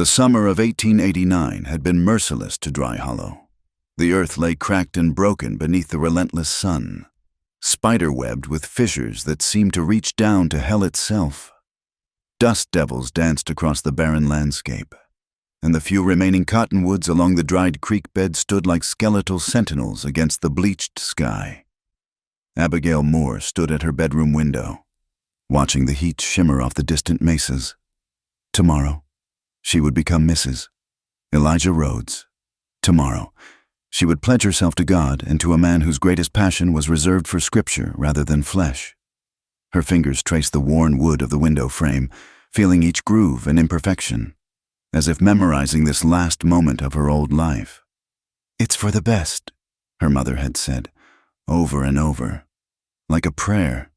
The summer of 1889 had been merciless to Dry Hollow. The earth lay cracked and broken beneath the relentless sun, spider-webbed with fissures that seemed to reach down to hell itself. Dust devils danced across the barren landscape, and the few remaining cottonwoods along the dried creek bed stood like skeletal sentinels against the bleached sky. Abigail Moore stood at her bedroom window, watching the heat shimmer off the distant mesas. Tomorrow, she would become Mrs. Elijah Rhodes. Tomorrow, she would pledge herself to God and to a man whose greatest passion was reserved for Scripture rather than flesh. Her fingers traced the worn wood of the window frame, feeling each groove and imperfection, as if memorizing this last moment of her old life. "It's for the best," her mother had said, over and over, like a prayer.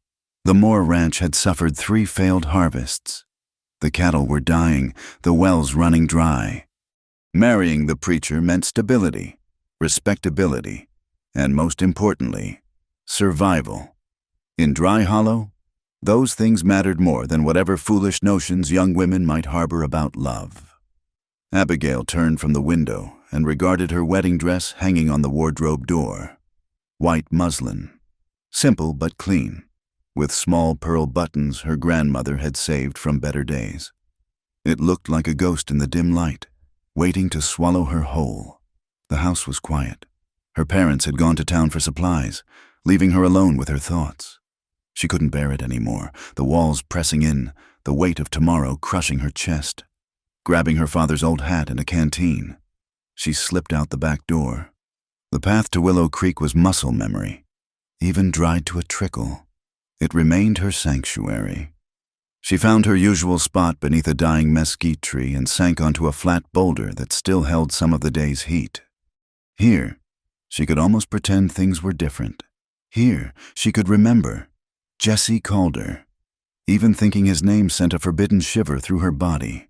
The Moore Ranch had suffered 3 failed harvests. The cattle were dying, the wells running dry. Marrying the preacher meant stability, respectability, and most importantly, survival. In Dry Hollow, those things mattered more than whatever foolish notions young women might harbor about love. Abigail turned from the window and regarded her wedding dress hanging on the wardrobe door. White muslin, simple but clean, with small pearl buttons her grandmother had saved from better days. It looked like a ghost in the dim light, waiting to swallow her whole. The house was quiet. Her parents had gone to town for supplies, leaving her alone with her thoughts. She couldn't bear it anymore, the walls pressing in, the weight of tomorrow crushing her chest. Grabbing her father's old hat and a canteen, she slipped out the back door. The path to Willow Creek was muscle memory, even dried to a trickle. It remained her sanctuary. She found her usual spot beneath a dying mesquite tree and sank onto a flat boulder that still held some of the day's heat. Here, she could almost pretend things were different. Here, she could remember Jesse Calder. Even thinking his name sent a forbidden shiver through her body.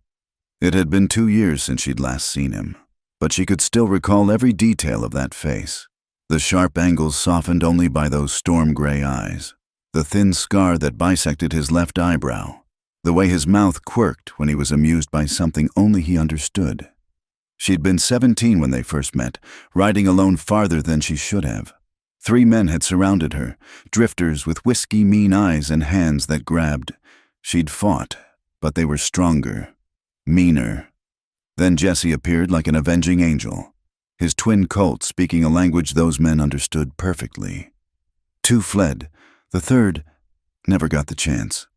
It had been 2 years since she'd last seen him, but she could still recall every detail of that face. The sharp angles softened only by those storm-gray eyes. The thin scar that bisected his left eyebrow. The way his mouth quirked when he was amused by something only he understood. She'd been 17 when they first met, riding alone farther than she should have. 3 men had surrounded her, drifters with whiskey-mean eyes and hands that grabbed. She'd fought, but they were stronger, meaner. Then Jesse appeared like an avenging angel, his twin colt speaking a language those men understood perfectly. 2 fled. The 3rd never got the chance.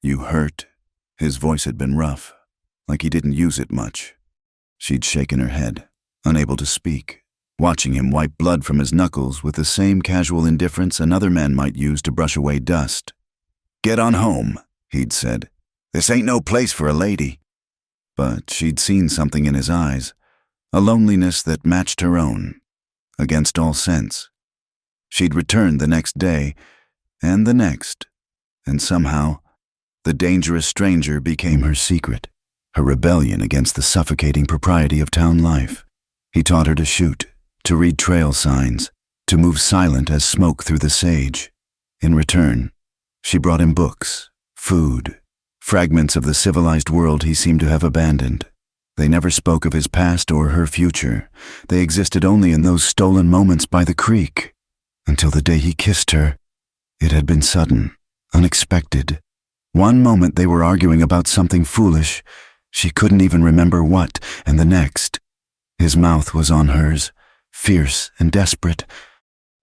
"You hurt?" His voice had been rough, like he didn't use it much. She'd shaken her head, unable to speak, watching him wipe blood from his knuckles with the same casual indifference another man might use to brush away dust. "Get on home," he'd said. "This ain't no place for a lady." But she'd seen something in his eyes, a loneliness that matched her own, against all sense. She'd returned the next day, and the next, and somehow, the dangerous stranger became her secret, her rebellion against the suffocating propriety of town life. He taught her to shoot, to read trail signs, to move silent as smoke through the sage. In return, she brought him books, food, fragments of the civilized world he seemed to have abandoned. They never spoke of his past or her future. They existed only in those stolen moments by the creek. Until the day he kissed her. It had been sudden, unexpected. One moment they were arguing about something foolish. She couldn't even remember what, and the next, his mouth was on hers, fierce and desperate.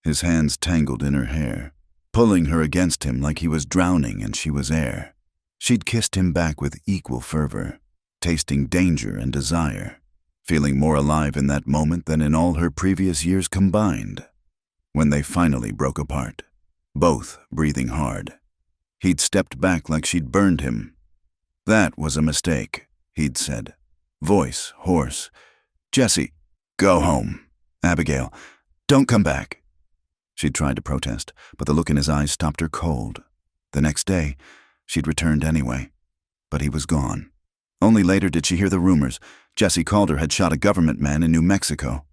His hands tangled in her hair, pulling her against him like he was drowning and she was air. She'd kissed him back with equal fervor, tasting danger and desire, feeling more alive in that moment than in all her previous years combined. When they finally broke apart, both breathing hard, he'd stepped back like she'd burned him. "That was a mistake," he'd said, voice hoarse. "Jesse, go home. Abigail, don't come back." She'd tried to protest, but the look in his eyes stopped her cold. The next day, she'd returned anyway, but he was gone. Only later did she hear the rumors. Jesse Calder had shot a government man in New Mexico.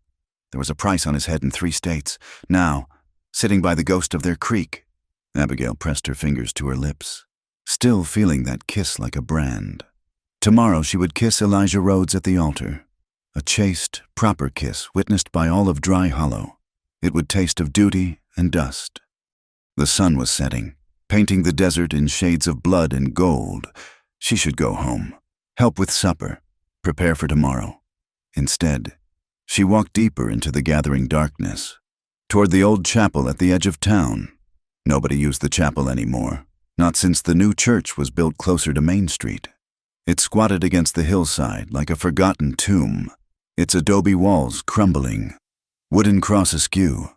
There was a price on his head in 3 states. Now, sitting by the ghost of their creek. Abigail pressed her fingers to her lips, still feeling that kiss like a brand. Tomorrow she would kiss Elijah Rhodes at the altar. A chaste, proper kiss witnessed by all of Dry Hollow. It would taste of duty and dust. The sun was setting, painting the desert in shades of blood and gold. She should go home, help with supper, prepare for tomorrow. Instead, she walked deeper into the gathering darkness, toward the old chapel at the edge of town. Nobody used the chapel anymore, not since the new church was built closer to Main Street. It squatted against the hillside like a forgotten tomb, its adobe walls crumbling, wooden cross askew.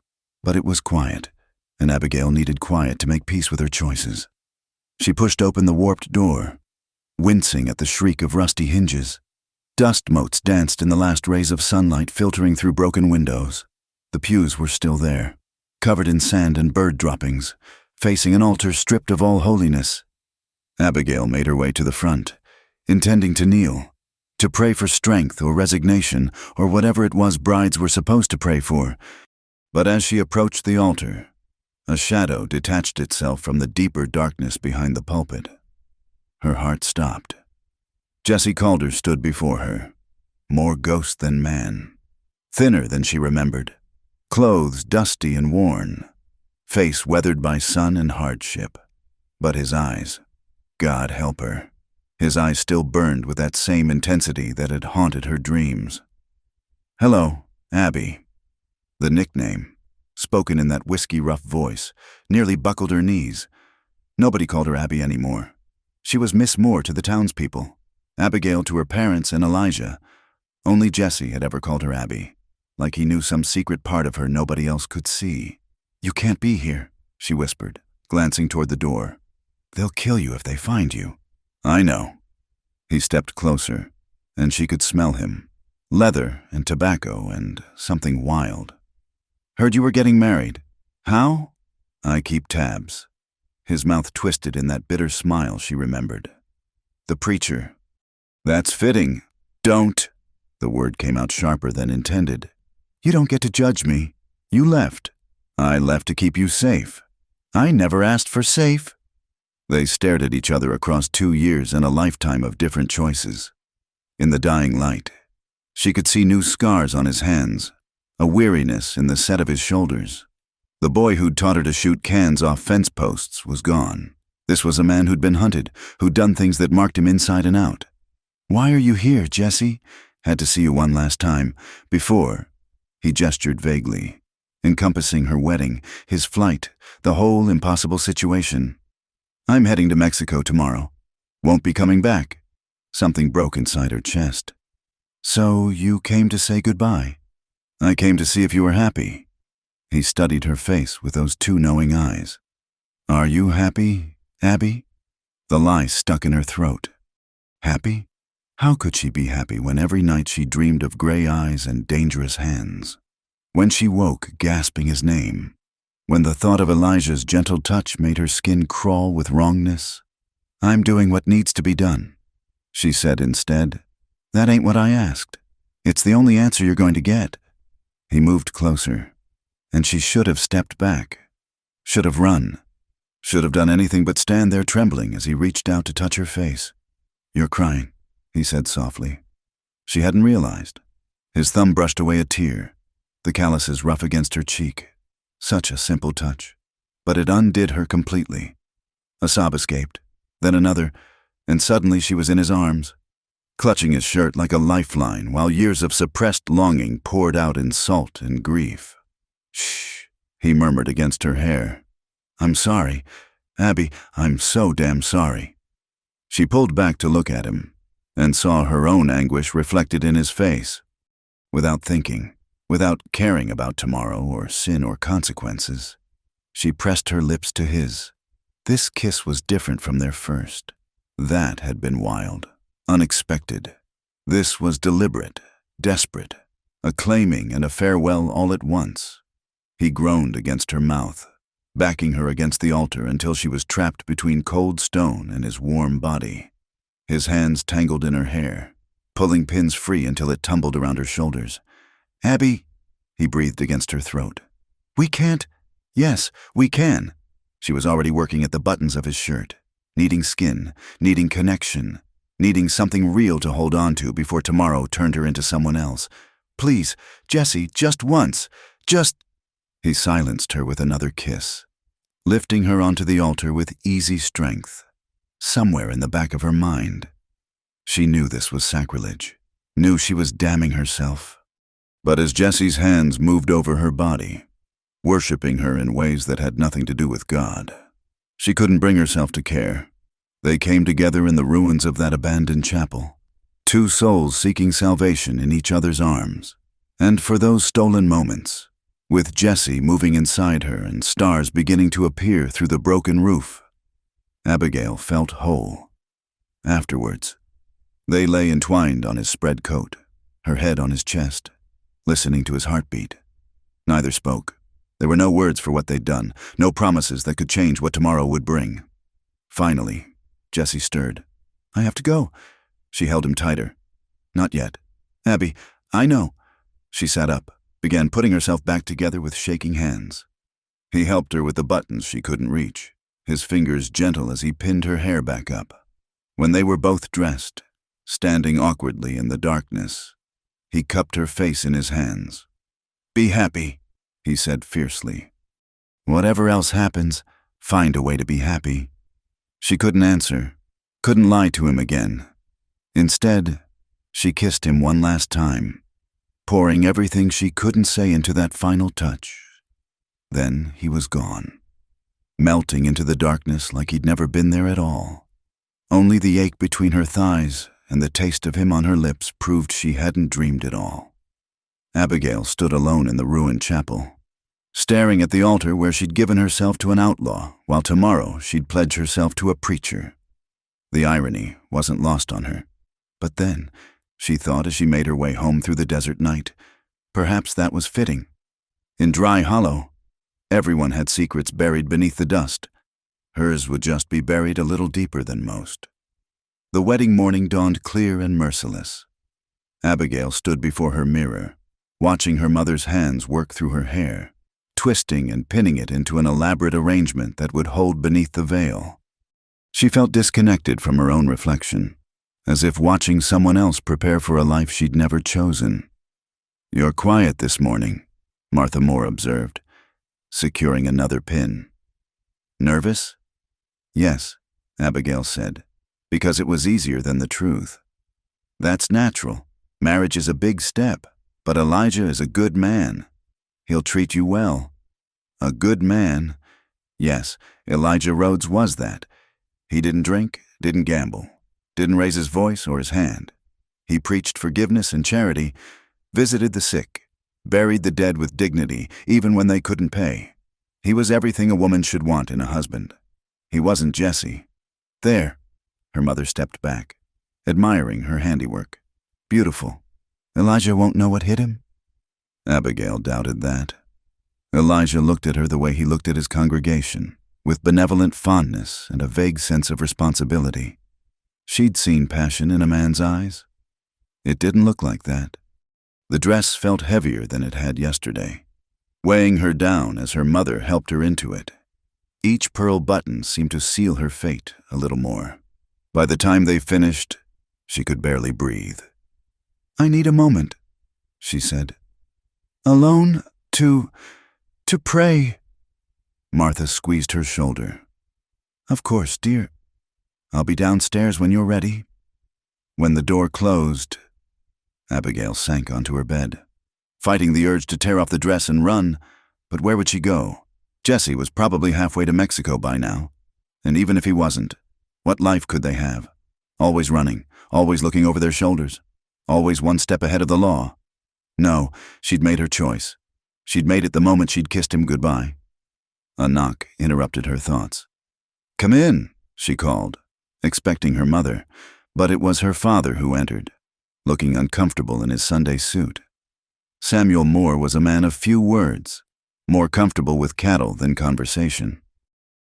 But it was quiet, and Abigail needed quiet to make peace with her choices. She pushed open the warped door, wincing at the shriek of rusty hinges. Dust motes danced in the last rays of sunlight filtering through broken windows. The pews were still there, covered in sand and bird droppings, facing an altar stripped of all holiness. Abigail made her way to the front, intending to kneel, to pray for strength or resignation or whatever it was brides were supposed to pray for. But as she approached the altar, a shadow detached itself from the deeper darkness behind the pulpit. Her heart stopped. Jesse Calder stood before her, more ghost than man, thinner than she remembered, clothes dusty and worn, face weathered by sun and hardship. But his eyes, God help her, his eyes still burned with that same intensity that had haunted her dreams. "Hello, Abby." The nickname, spoken in that whiskey-rough voice, nearly buckled her knees. Nobody called her Abby anymore. She was Miss Moore to the townspeople, Abigail to her parents and Elijah. Only Jesse had ever called her Abby, like he knew some secret part of her nobody else could see. "You can't be here," she whispered, glancing toward the door. "They'll kill you if they find you." "I know." He stepped closer, and she could smell him. Leather and tobacco and something wild. "Heard you were getting married. How?" "I keep tabs." His mouth twisted in that bitter smile she remembered. "The preacher." "That's fitting." "Don't." The word came out sharper than intended. "You don't get to judge me. You left." "I left to keep you safe." "I never asked for safe." They stared at each other across 2 years and a lifetime of different choices. In the dying light, she could see new scars on his hands, a weariness in the set of his shoulders. The boy who'd taught her to shoot cans off fence posts was gone. This was a man who'd been hunted, who'd done things that marked him inside and out. "Why are you here, Jesse?" "Had to see you one last time. Before." He gestured vaguely, encompassing her wedding, his flight, the whole impossible situation. "I'm heading to Mexico tomorrow. Won't be coming back." Something broke inside her chest. "So you came to say goodbye?" "I came to see if you were happy." He studied her face with those 2 knowing eyes. "Are you happy, Abby?" The lie stuck in her throat. Happy? How could she be happy when every night she dreamed of gray eyes and dangerous hands? When she woke, gasping his name. When the thought of Elijah's gentle touch made her skin crawl with wrongness. "I'm doing what needs to be done," she said instead. "That ain't what I asked. It's the only answer you're going to get." He moved closer, and she should have stepped back, should have run, should have done anything but stand there trembling as he reached out to touch her face. "You're crying," he said softly. She hadn't realized. His thumb brushed away a tear, the calluses rough against her cheek. Such a simple touch, but it undid her completely. A sob escaped, then another, and suddenly she was in his arms, clutching his shirt like a lifeline while years of suppressed longing poured out in salt and grief. "Shh," he murmured against her hair. "I'm sorry, Abby, I'm so damn sorry." She pulled back to look at him, and saw her own anguish reflected in his face. Without thinking, without caring about tomorrow or sin or consequences, she pressed her lips to his. This kiss was different from their first. That had been wild, unexpected. This was deliberate, desperate, a claiming and a farewell all at once. He groaned against her mouth, backing her against the altar until she was trapped between cold stone and his warm body. His hands tangled in her hair, pulling pins free until it tumbled around her shoulders. "Abby," he breathed against her throat. "We can't." "Yes, we can." She was already working at the buttons of his shirt, needing skin, needing connection, needing something real to hold on to before tomorrow turned her into someone else. "Please, Jessie, just once, just—" He silenced her with another kiss, lifting her onto the altar with easy strength. Somewhere in the back of her mind, she knew this was sacrilege, knew she was damning herself. But as Jessie's hands moved over her body, worshipping her in ways that had nothing to do with God, she couldn't bring herself to care. They came together in the ruins of that abandoned chapel, two souls seeking salvation in each other's arms. And for those stolen moments, with Jessie moving inside her and stars beginning to appear through the broken roof, Abigail felt whole. Afterwards, they lay entwined on his spread coat, her head on his chest, listening to his heartbeat. Neither spoke. There were no words for what they'd done, no promises that could change what tomorrow would bring. Finally, Jessie stirred. "I have to go." She held him tighter. "Not yet. Abby, I know." She sat up, began putting herself back together with shaking hands. He helped her with the buttons she couldn't reach, his fingers gentle as he pinned her hair back up. When they were both dressed, standing awkwardly in the darkness, he cupped her face in his hands. "Be happy," he said fiercely. "Whatever else happens, find a way to be happy." She couldn't answer, couldn't lie to him again. Instead, she kissed him one last time, pouring everything she couldn't say into that final touch. Then he was gone, melting into the darkness like he'd never been there at all. Only the ache between her thighs and the taste of him on her lips proved she hadn't dreamed it all. Abigail stood alone in the ruined chapel, staring at the altar where she'd given herself to an outlaw, while tomorrow she'd pledge herself to a preacher. The irony wasn't lost on her. But then, she thought as she made her way home through the desert night, perhaps that was fitting. In Dry Hollow, everyone had secrets buried beneath the dust. Hers would just be buried a little deeper than most. The wedding morning dawned clear and merciless. Abigail stood before her mirror, watching her mother's hands work through her hair, twisting and pinning it into an elaborate arrangement that would hold beneath the veil. She felt disconnected from her own reflection, as if watching someone else prepare for a life she'd never chosen. "You're quiet this morning," Martha Moore observed, securing another pin. "Nervous?" "Yes," Abigail said, because it was easier than the truth. "That's natural. Marriage is a big step, but Elijah is a good man. He'll treat you well." A good man? Yes, Elijah Rhodes was that. He didn't drink, didn't gamble, didn't raise his voice or his hand. He preached forgiveness and charity, visited the sick, buried the dead with dignity, even when they couldn't pay. He was everything a woman should want in a husband. He wasn't Jessie. "There." Her mother stepped back, admiring her handiwork. "Beautiful. Elijah won't know what hit him?" Abigail doubted that. Elijah looked at her the way he looked at his congregation, with benevolent fondness and a vague sense of responsibility. She'd seen passion in a man's eyes. It didn't look like that. The dress felt heavier than it had yesterday, weighing her down as her mother helped her into it. Each pearl button seemed to seal her fate a little more. By the time they finished, she could barely breathe. "I need a moment," she said. "Alone to pray." Martha squeezed her shoulder. "Of course, dear. I'll be downstairs when you're ready." When the door closed, Abigail sank onto her bed, fighting the urge to tear off the dress and run. But where would she go? Jessie was probably halfway to Mexico by now. And even if he wasn't, what life could they have? Always running, always looking over their shoulders, always one step ahead of the law. No, she'd made her choice. She'd made it the moment she'd kissed him goodbye. A knock interrupted her thoughts. "Come in," she called, expecting her mother, but it was her father who entered, looking uncomfortable in his Sunday suit. Samuel Moore was a man of few words, more comfortable with cattle than conversation.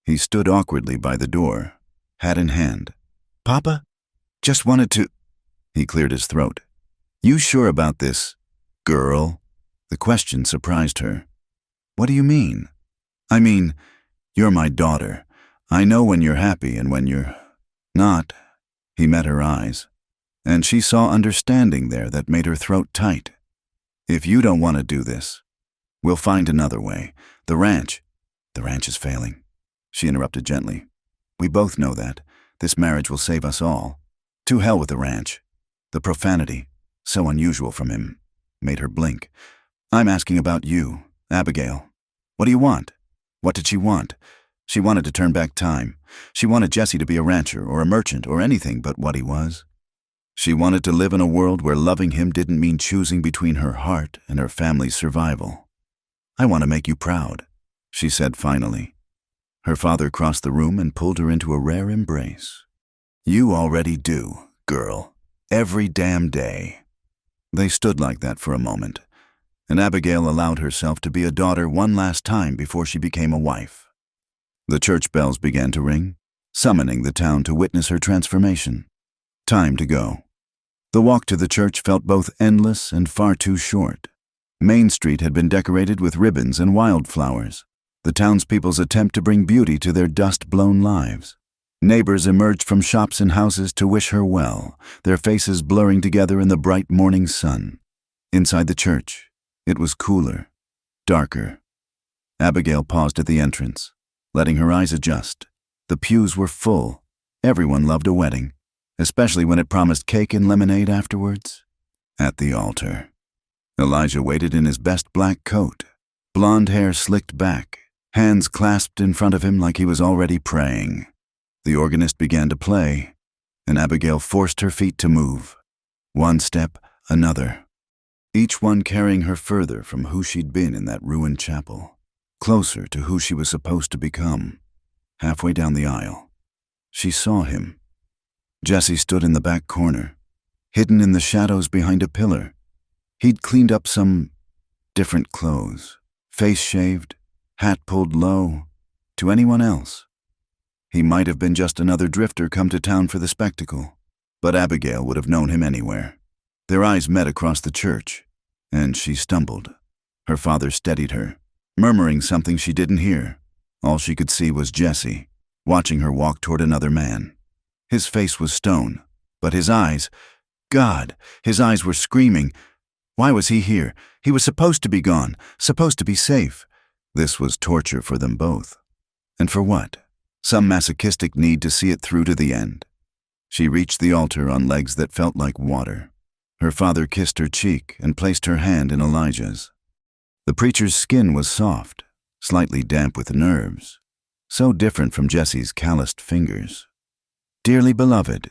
He stood awkwardly by the door, hat in hand. "Papa? Just wanted to—" He cleared his throat. "You sure about this, girl?" The question surprised her. "What do you mean?" "I mean, you're my daughter. I know when you're happy and when you're not." He met her eyes, and she saw understanding there that made her throat tight. "If you don't want to do this, we'll find another way. The ranch is failing," she interrupted gently. "We both know that. This marriage will save us all. To hell with the ranch." The profanity, so unusual from him, made her blink. "I'm asking about you, Abigail. What do you want?" What did she want? She wanted to turn back time. She wanted Jesse to be a rancher or a merchant or anything but what he was. She wanted to live in a world where loving him didn't mean choosing between her heart and her family's survival. "I want to make you proud," she said finally. Her father crossed the room and pulled her into a rare embrace. "You already do, girl. Every damn day." They stood like that for a moment, and Abigail allowed herself to be a daughter one last time before she became a wife. The church bells began to ring, summoning the town to witness her transformation. Time to go. The walk to the church felt both endless and far too short. Main Street had been decorated with ribbons and wildflowers, the townspeople's attempt to bring beauty to their dust-blown lives. Neighbors emerged from shops and houses to wish her well, their faces blurring together in the bright morning sun. Inside the church, it was cooler, darker. Abigail paused at the entrance, letting her eyes adjust. The pews were full. Everyone loved a wedding, especially when it promised cake and lemonade afterwards. At the altar, Elijah waited in his best black coat, blonde hair slicked back, hands clasped in front of him like he was already praying. The organist began to play, and Abigail forced her feet to move. One step, another. Each one carrying her further from who she'd been in that ruined chapel, closer to who she was supposed to become. Halfway down the aisle, she saw him. Jesse stood in the back corner, hidden in the shadows behind a pillar. He'd cleaned up some different clothes, face shaved, hat pulled low. To anyone else, he might have been just another drifter come to town for the spectacle, but Abigail would have known him anywhere. Their eyes met across the church, and she stumbled. Her father steadied her, murmuring something she didn't hear. All she could see was Jesse, watching her walk toward another man. His face was stone, but his eyes, God, his eyes were screaming. Why was he here? He was supposed to be gone, supposed to be safe. This was torture for them both. And for what? Some masochistic need to see it through to the end. She reached the altar on legs that felt like water. Her father kissed her cheek and placed her hand in Elijah's. The preacher's skin was soft, slightly damp with nerves, so different from Jesse's calloused fingers. "Dearly beloved,"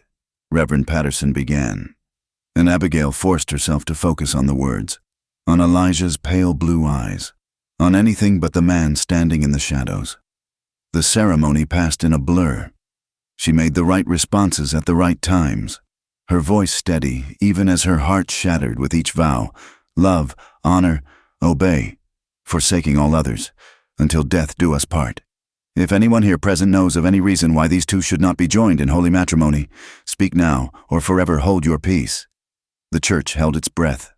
Reverend Patterson began, and Abigail forced herself to focus on the words, on Elijah's pale blue eyes, on anything but the man standing in the shadows. The ceremony passed in a blur. She made the right responses at the right times, her voice steady even as her heart shattered with each vow: love, honor, obey, forsaking all others, until death do us part. If anyone here present knows of any reason why these two should not be joined in holy matrimony, speak now or forever hold your peace. The church held its breath.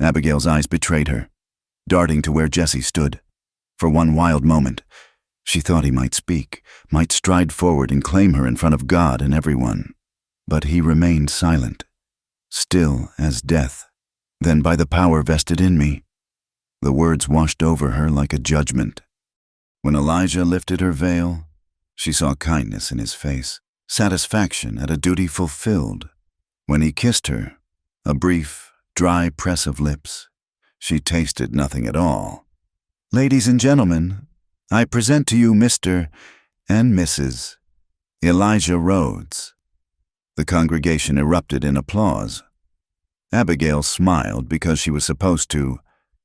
Abigail's eyes betrayed her, darting to where Jesse stood. For one wild moment, she thought he might speak, might stride forward and claim her in front of God and everyone. But he remained silent, still as death. "Then by the power vested in me," the words washed over her like a judgment. When Elijah lifted her veil, she saw kindness in his face, satisfaction at a duty fulfilled. When he kissed her, a brief, dry press of lips, she tasted nothing at all. "Ladies and gentlemen, I present to you Mr. and Mrs. Elijah Rhodes." The congregation erupted in applause. Abigail smiled because she was supposed to,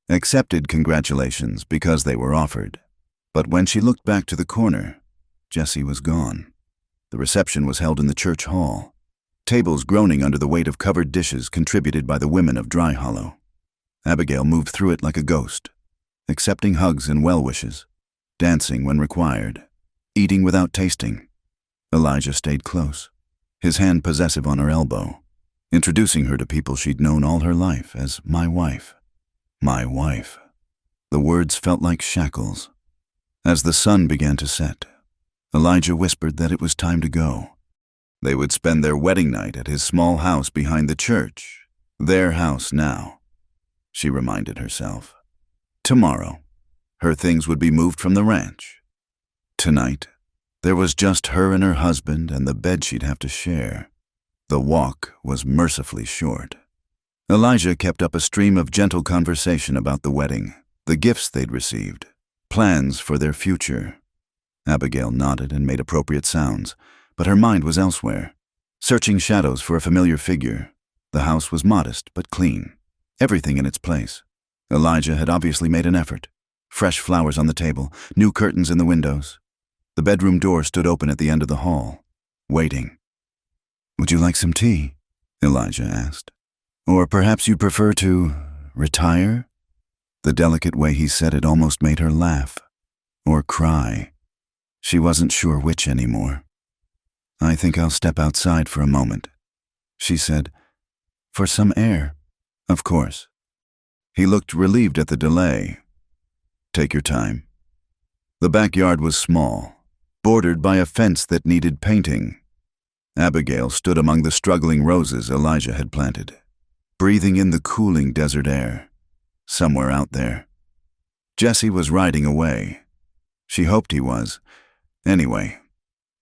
accepted congratulations because they were offered. But when she looked back to the corner, Jesse was gone. The reception was held in the church hall, tables groaning under the weight of covered dishes contributed by the women of Dry Hollow. Abigail moved through it like a ghost, accepting hugs and well wishes, dancing when required, eating without tasting. Elijah stayed close, his hand possessive on her elbow, introducing her to people she'd known all her life as my wife. My wife. The words felt like shackles. As the sun began to set, Elijah whispered that it was time to go. They would spend their wedding night at his small house behind the church. Their house now, she reminded herself. Tomorrow, her things would be moved from the ranch. Tonight, there was just her and her husband and the bed she'd have to share. The walk was mercifully short. Elijah kept up a stream of gentle conversation about the wedding, the gifts they'd received, plans for their future. Abigail nodded and made appropriate sounds, but her mind was elsewhere, searching shadows for a familiar figure. The house was modest but clean, everything in its place. Elijah had obviously made an effort. Fresh flowers on the table, new curtains in the windows. The bedroom door stood open at the end of the hall, waiting. "Would you like some tea?" Elijah asked. "Or perhaps you'd prefer to retire?" The delicate way he said it almost made her laugh, or cry. She wasn't sure which anymore. "I think I'll step outside for a moment," she said. "For some air, of course." He looked relieved at the delay. "Take your time." The backyard was small, bordered by a fence that needed painting. Abigail stood among the struggling roses Elijah had planted, breathing in the cooling desert air. Somewhere out there, Jesse was riding away. She hoped he was. Anyway,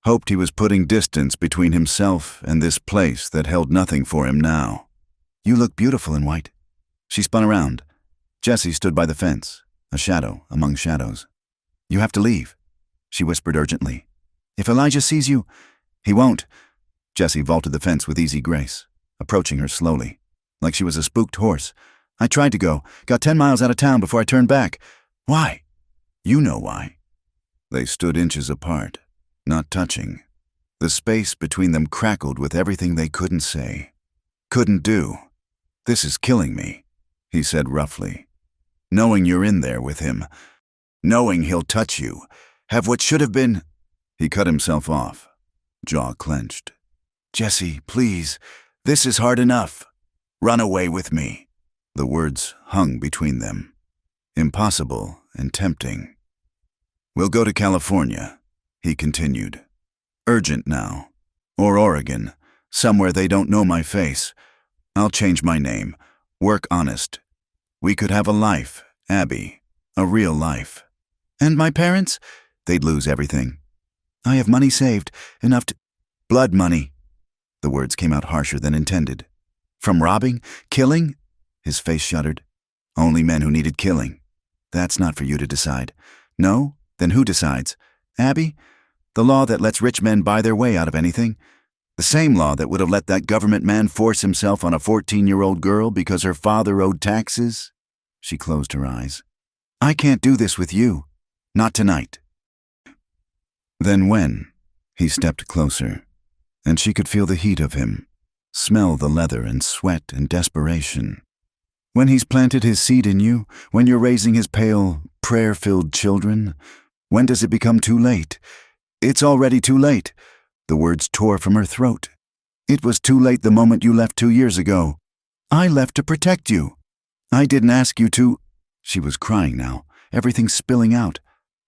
hoped he was putting distance between himself and this place that held nothing for him now. "You look beautiful in white." She spun around. Jesse stood by the fence, a shadow among shadows. "You have to leave," she whispered urgently. "If Elijah sees you—" "He won't." Jesse vaulted the fence with easy grace, approaching her slowly, like she was a spooked horse. "I tried to go, got 10 miles out of town before I turned back." "Why?" "You know why." They stood inches apart, not touching. The space between them crackled with everything they couldn't say, couldn't do. "This is killing me," he said roughly. "Knowing you're in there with him, knowing he'll touch you, have what should have been—" He cut himself off, jaw clenched. "Jesse, please, this is hard enough. Run away with me." The words hung between them, impossible and tempting. "We'll go to California," he continued. "Urgent now. Or Oregon, somewhere they don't know my face. I'll change my name, work honest. We could have a life, Abby, a real life." "And my parents?" "They'd lose everything." "I have money saved, enough to—" "Blood money." The words came out harsher than intended. "From robbing? Killing?" His face shuddered. "Only men who needed killing." "That's not for you to decide." "No? Then who decides? Abby? The law that lets rich men buy their way out of anything? The same law that would have let that government man force himself on a 14-year-old girl because her father owed taxes?" She closed her eyes. "I can't do this with you. Not tonight." "Then when?" He stepped closer, and she could feel the heat of him, smell the leather and sweat and desperation. "When he's planted his seed in you, when you're raising his pale, prayer-filled children, when does it become too late?" "It's already too late." The words tore from her throat. "It was too late the moment you left 2 years ago. I left to protect you. I didn't ask you to—" She was crying now, everything spilling out.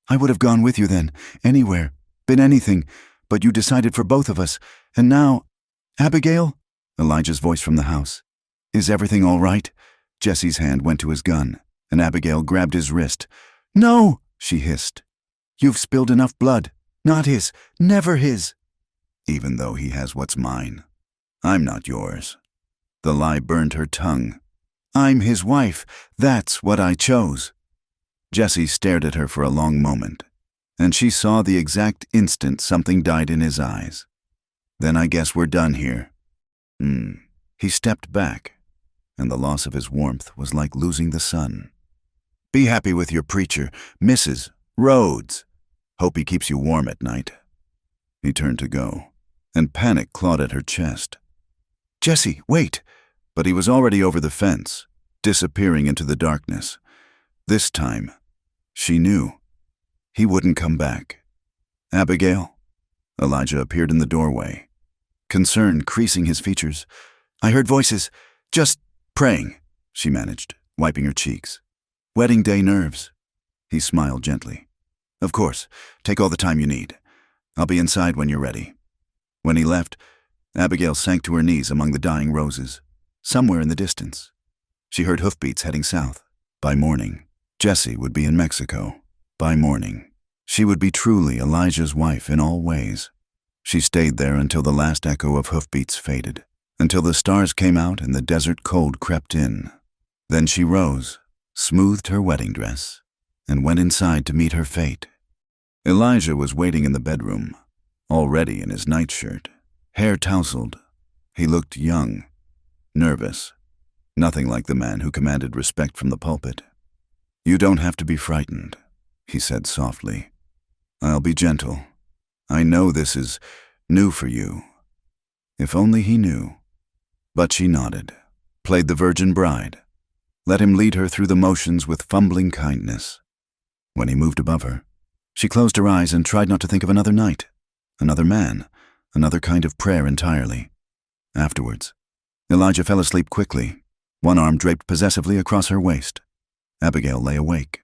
"I would have gone with you then, anywhere, been anything, but you decided for both of us, and now—" "Abigail?" Elijah's voice from the house. "Is everything all right?" Jesse's hand went to his gun, and Abigail grabbed his wrist. "No!" she hissed. "You've spilled enough blood. Not his, never his." "Even though he has what's mine. I'm not yours." The lie burned her tongue. "I'm his wife. That's what I chose." Jesse stared at her for a long moment, and she saw the exact instant something died in his eyes. "Then I guess we're done here." He stepped back, and the loss of his warmth was like losing the sun. "Be happy with your preacher, Mrs. Rhodes. Hope he keeps you warm at night." He turned to go, and panic clawed at her chest. "Jesse, wait!" But he was already over the fence, disappearing into the darkness. This time, she knew. He wouldn't come back. "Abigail?" Elijah appeared in the doorway, concern creasing his features. "I heard voices. Just praying," she managed, wiping her cheeks. "Wedding day nerves." He smiled gently. "Of course, take all the time you need. I'll be inside when you're ready." When he left, Abigail sank to her knees among the dying roses. Somewhere in the distance, she heard hoofbeats heading south. By morning, Jessie would be in Mexico. By morning, she would be truly Elijah's wife in all ways. She stayed there until the last echo of hoofbeats faded, until the stars came out and the desert cold crept in. Then she rose, smoothed her wedding dress, and went inside to meet her fate. Elijah was waiting in the bedroom, already in his nightshirt, hair tousled. He looked young, nervous, nothing like the man who commanded respect from the pulpit. "You don't have to be frightened," he said softly. "I'll be gentle. I know this is new for you." If only he knew. But she nodded, played the virgin bride, let him lead her through the motions with fumbling kindness. When he moved above her, she closed her eyes and tried not to think of another night, another man, another kind of prayer entirely. Afterwards, Elijah fell asleep quickly, one arm draped possessively across her waist. Abigail lay awake,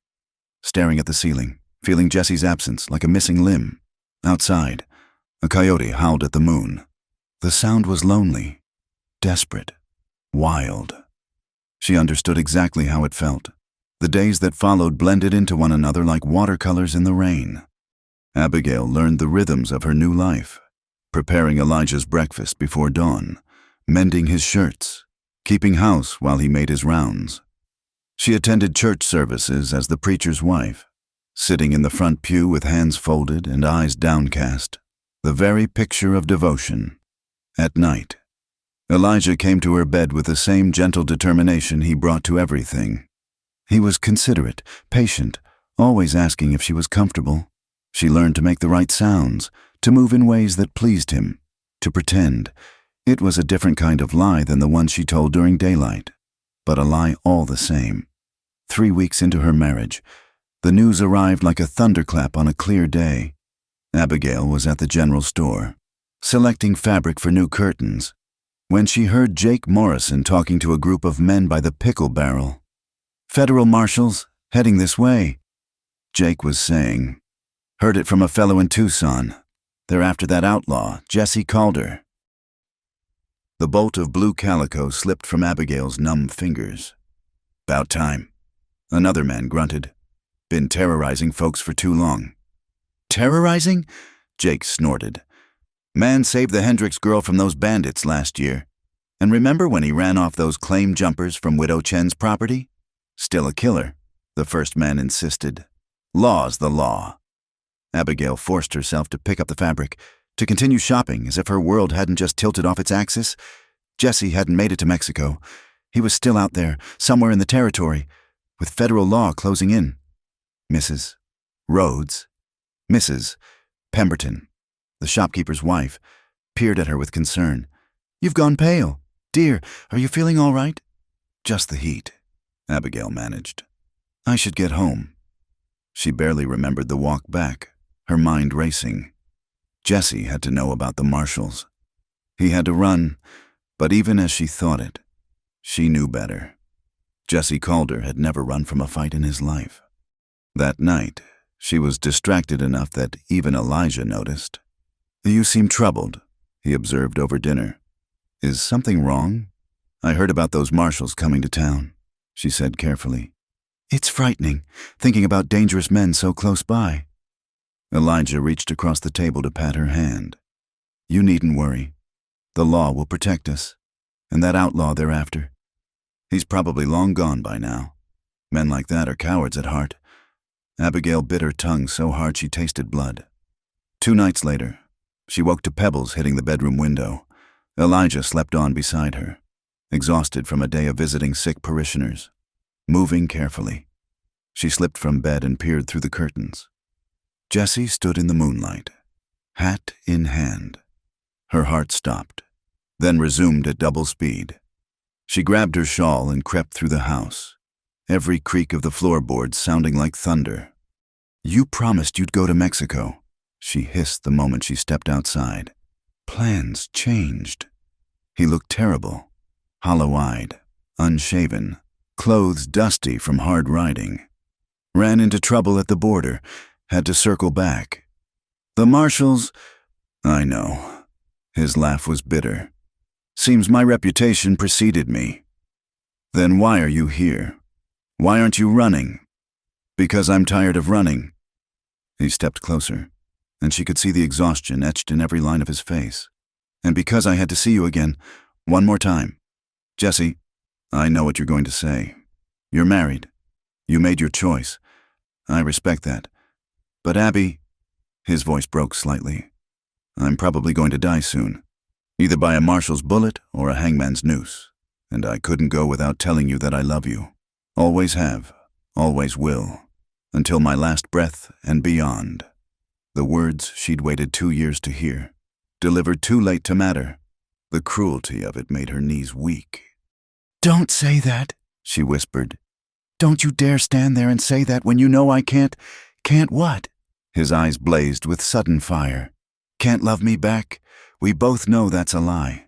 staring at the ceiling, feeling Jessie's absence like a missing limb. Outside, a coyote howled at the moon. The sound was lonely, desperate, wild. She understood exactly how it felt. The days that followed blended into one another like watercolors in the rain. Abigail learned the rhythms of her new life, preparing Elijah's breakfast before dawn, mending his shirts, keeping house while he made his rounds. She attended church services as the preacher's wife, sitting in the front pew with hands folded and eyes downcast, the very picture of devotion. At night, Elijah came to her bed with the same gentle determination he brought to everything. He was considerate, patient, always asking if she was comfortable. She learned to make the right sounds, to move in ways that pleased him, to pretend. It was a different kind of lie than the one she told during daylight, but a lie all the same. 3 weeks into her marriage, the news arrived like a thunderclap on a clear day. Abigail was at the general store, selecting fabric for new curtains, when she heard Jake Morrison talking to a group of men by the pickle barrel. "Federal marshals, heading this way," Jake was saying. "Heard it from a fellow in Tucson. They're after that outlaw, Jesse Calder." The bolt of blue calico slipped from Abigail's numb fingers. "About time," another man grunted. "Been terrorizing folks for too long." "Terrorizing?" Jake snorted. "Man saved the Hendricks girl from those bandits last year. And remember when he ran off those claim jumpers from Widow Chen's property? Still a killer," the first man insisted. "Law's the law." Abigail forced herself to pick up the fabric, to continue shopping as if her world hadn't just tilted off its axis. Jesse hadn't made it to Mexico. He was still out there, somewhere in the territory, with federal law closing in. Mrs. Rhodes, Mrs. Pemberton, the shopkeeper's wife, peered at her with concern. "You've gone pale. Dear, are you feeling all right?" "Just the heat," Abigail managed. "I should get home." She barely remembered the walk back, her mind racing. Jesse had to know about the marshals. He had to run, but even as she thought it, she knew better. Jesse Calder had never run from a fight in his life. That night, she was distracted enough that even Elijah noticed. "You seem troubled," he observed over dinner. "Is something wrong?" "I heard about those marshals coming to town," she said carefully. "It's frightening, thinking about dangerous men so close by." Elijah reached across the table to pat her hand. "You needn't worry. The law will protect us. And that outlaw they're after, he's probably long gone by now. Men like that are cowards at heart." Abigail bit her tongue so hard she tasted blood. 2 nights later, she woke to pebbles hitting the bedroom window. Elijah slept on beside her, exhausted from a day of visiting sick parishioners. Moving carefully, she slipped from bed and peered through the curtains. Jessie stood in the moonlight, hat in hand. Her heart stopped, then resumed at double speed. She grabbed her shawl and crept through the house, every creak of the floorboards sounding like thunder. "You promised you'd go to Mexico," she hissed the moment she stepped outside. Plans changed. He looked terrible, hollow-eyed, unshaven, clothes dusty from hard riding. Ran into trouble at the border, had to circle back. "The marshals—" "I know." His laugh was bitter. Seems my reputation preceded me. Then why are you here? Why aren't you running? Because I'm tired of running. He stepped closer, and she could see the exhaustion etched in every line of his face. And because I had to see you again, one more time. Jesse, I know what you're going to say. You're married. You made your choice. I respect that. But Abby, his voice broke slightly. I'm probably going to die soon, either by a marshal's bullet or a hangman's noose. And I couldn't go without telling you that I love you. Always have, always will, until my last breath and beyond. The words she'd waited 2 years to hear, delivered too late to matter. The cruelty of it made her knees weak. Don't say that, she whispered. Don't you dare stand there and say that when you know I can't what? His eyes blazed with sudden fire. Can't love me back? We both know that's a lie.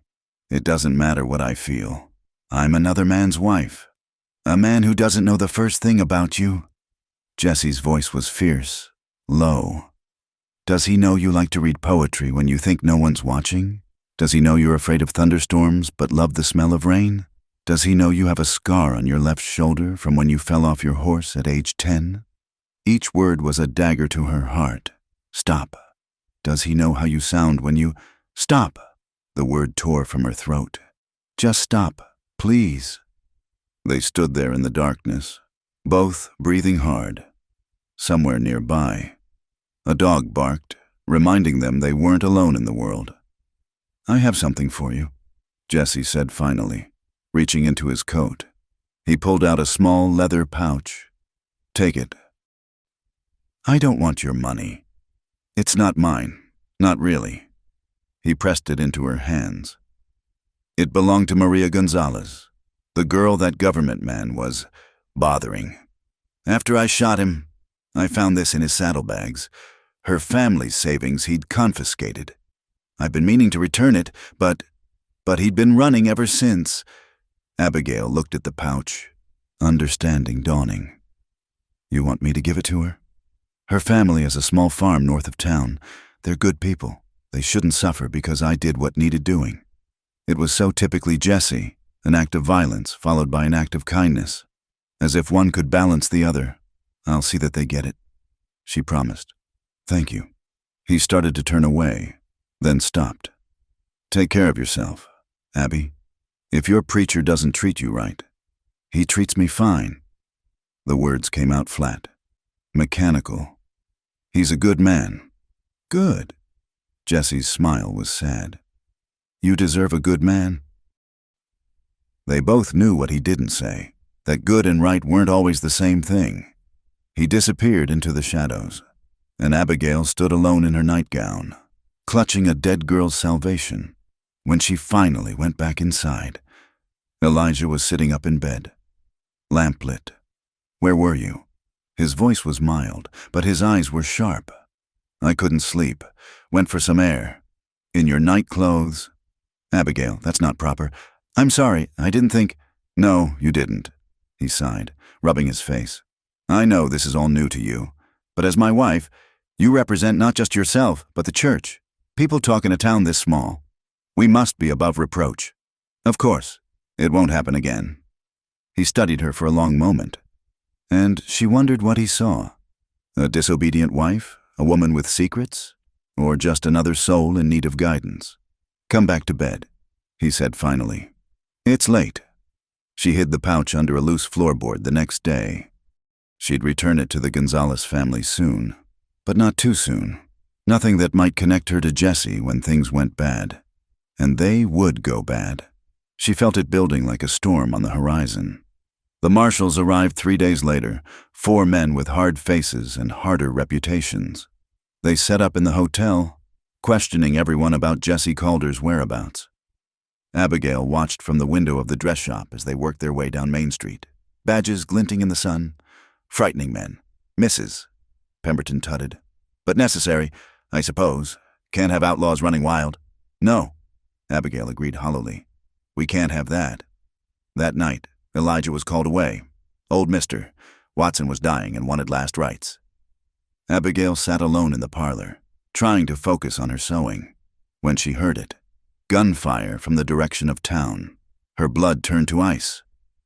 It doesn't matter what I feel. I'm another man's wife. A man who doesn't know the first thing about you. Jesse's voice was fierce, low. Does he know you like to read poetry when you think no one's watching? Does he know you're afraid of thunderstorms but love the smell of rain? Does he know you have a scar on your left shoulder from when you fell off your horse at age 10? Each word was a dagger to her heart. Stop. Does he know how you sound when you... Stop! The word tore from her throat. Just stop, please. They stood there in the darkness, both breathing hard. Somewhere nearby, a dog barked, reminding them they weren't alone in the world. I have something for you, Jesse said finally, reaching into his coat. He pulled out a small leather pouch. Take it. I don't want your money. It's not mine, not really. He pressed it into her hands. It belonged to Maria Gonzalez, the girl that government man was bothering. After I shot him, I found this in his saddlebags, her family's savings he'd confiscated. I've been meaning to return it, but he'd been running ever since. Abigail looked at the pouch, understanding dawning. You want me to give it to her? Her family has a small farm north of town. They're good people. They shouldn't suffer because I did what needed doing. It was so typically Jesse, an act of violence followed by an act of kindness. As if one could balance the other. I'll see that they get it, she promised. Thank you. He started to turn away, then stopped. Take care of yourself, Abby. If your preacher doesn't treat you right, he treats me fine. The words came out flat, mechanical. He's a good man. Good. Jesse's smile was sad. You deserve a good man. They both knew what he didn't say, that good and right weren't always the same thing. He disappeared into the shadows, and Abigail stood alone in her nightgown, clutching a dead girl's salvation. When she finally went back inside, Elijah was sitting up in bed, lamplit. Where were you? His voice was mild, but his eyes were sharp. I couldn't sleep. Went for some air. In your night clothes? Abigail, that's not proper. I'm sorry, I didn't think... No, you didn't, he sighed, rubbing his face. I know this is all new to you, but as my wife, you represent not just yourself, but the church. People talk in a town this small. We must be above reproach. Of course, it won't happen again. He studied her for a long moment, and she wondered what he saw. A disobedient wife? A woman with secrets? Or just another soul in need of guidance? Come back to bed, he said finally. It's late. She hid the pouch under a loose floorboard the next day. She'd return it to the Gonzalez family soon, but not too soon. Nothing that might connect her to Jesse when things went bad. And they would go bad. She felt it building like a storm on the horizon. The marshals arrived 3 days later, 4 men with hard faces and harder reputations. They set up in the hotel, questioning everyone about Jesse Calder's whereabouts. Abigail watched from the window of the dress shop as they worked their way down Main Street, badges glinting in the sun. Frightening men. Misses, Pemberton tutted. But necessary, I suppose. Can't have outlaws running wild. No, Abigail agreed hollowly. We can't have that. That night, Elijah was called away. Old Mr. Watson was dying and wanted last rites. Abigail sat alone in the parlor, trying to focus on her sewing, when she heard it. Gunfire from the direction of town. Her blood turned to ice.